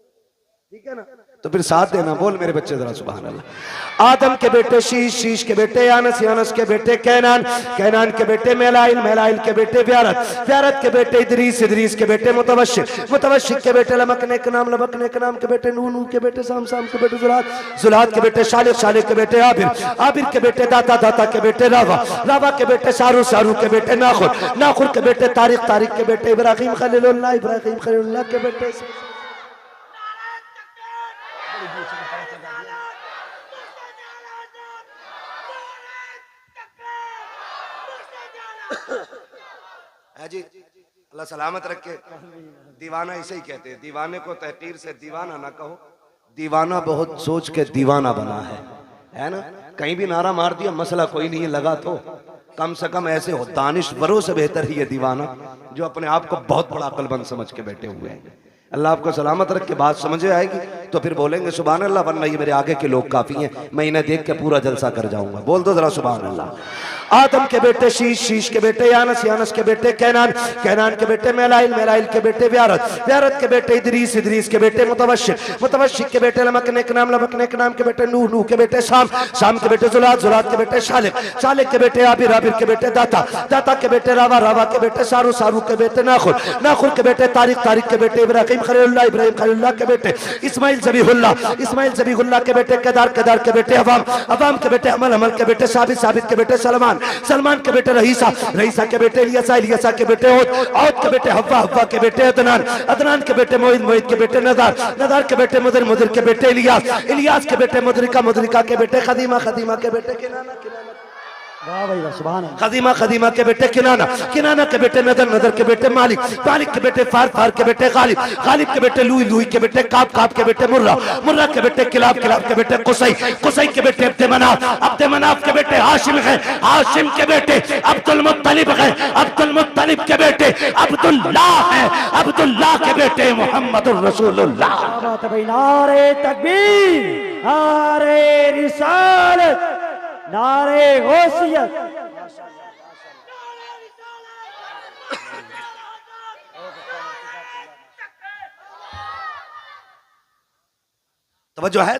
ठीक है ना, तो फिर साथ देना। बोल मेरे बच्चे जरा सुभान अल्लाह। आदम के बेटे शीश, शीश के बेटे यानस, यानस के बेटे कैनान, कैनान के बेटे मेलाइल, मेलाइल के बेटे व्यारत, व्यारत के बेटे इदरीस, इदरीस के बेटे मुतवशिक, मुतवशिक के बेटे लमकने के नाम, लमकने के नाम के बेटे नूह, नूह के बेटे साम, साम के बेटे जुलाद, जुलाद के बेटे शालिक, शालिक के बेटे आबिर, आबिर के बेटे दाता, दाता के बेटे रावा, रावा के बेटे शारू, शारू के बेटे नाखुर, नाखुर के बेटे तारिक, तारिक के बेटे इब्राहिम खलीलुल्लाह, इब्राहिम खलीलुल्लाह के बेटे। है जी, अल्लाह सलामत रखे। दीवाना इसे ही कहते हैं, दीवाने को तहकीर से दीवाना ना कहो, दीवाना बहुत सोच के दीवाना बना है ना। कहीं भी नारा मार दिया मसला कोई नहीं है, लगा तो कम से कम ऐसे हो दानिशवरों से बेहतर ही है दीवाना जो अपने आप को बहुत बड़ा अक्लमंद समझ के बैठे हुए हैं। अल्लाह आपको सलामत रख के बात समझ आएगी तो फिर बोलेंगे सुभान अल्लाह, वरना ये मेरे आगे के लोग काफी हैं, मैं इन्हें देख के पूरा जलसा कर जाऊंगा। बोल दो जरा सुभान अल्लाह। आदम के बेटे शीश, शीश के बेटे यानस, यानस के बेटे कैनान, कैनान के बेटे मेलाइल, मेलाइल के बेटे व्यारत, व्यारत के बेटे इदरीस, इदरीस के बेटे मुतवशिक, मुतवशिक के बेटे लमकने के नाम, लमकने के नाम के बेटे नूह, नूह के बेटे शाम, शाम के बेटे जुलाद, जुलाद के बेटे शालिक, शालिक के बेटे आबिर, आबिर के बेटे दाता, दाता के बेटे रावा, रावा के बेटे सारू, सारू के बेटे नाखुर, नाखुर के बेटे तारिक, तारिक के बेटे इब्राहिम खलीलुल्लाह, इब्राहिम खलीलुल्लाह के बेटे इस्माइल ज़बीहुल्लाह, इस्माइल ज़बीहुल्लाह के बेटे केदार, केदार के बेटे अवाम, अवाम के बेटे अमल, अमल के बेटे साबित, साबित के बेटे सलमान, सलमान के बेटे रहीसा, रहीसा के बेटे इलियासा, इलियासा के बेटे औद, औद के बेटे हव्वा, हव्वा के बेटे अदनान, अदनान के बेटे मोहित, मोहित के बेटे नदार, नदार के बेटे मुदर, मुदर के बेटे इलियास, इलियास के बेटे मुदरिका, मुदरिका के बेटे खदीमा, खदीमा के बेटे किनाना, किनाना वाह भाई वाह, सुभान अल्लाह। खदीमा, खदीमा के बेटे किनाना, किनाना के बेटे नदर, नदर के बेटे मालिक, मालिक के बेटे फार, फार के बेटे गालिब, गालिब के बेटे लुई, लुई के बेटे काब, काब के बेटे मुर्रा, मुर्रा के बेटे किलाब, किलाब के बेटे कुसै, कुसै के बेटे अब्दे मनाफ, अब्दे मनाफ के बेटे हाशिम है, हाशिम के बेटे अब्दुल मुत्तलिब है, अब्दुल मुत्तलिब के बेटे अब्दुल्लाह है, अब्दुल्लाह के बेटे मुहम्मदुर रसूलुल्लाह। क्या बात है भाई, नारे तकबीर, नारे रिसालत, नारे गौसियत। तवज्जो है।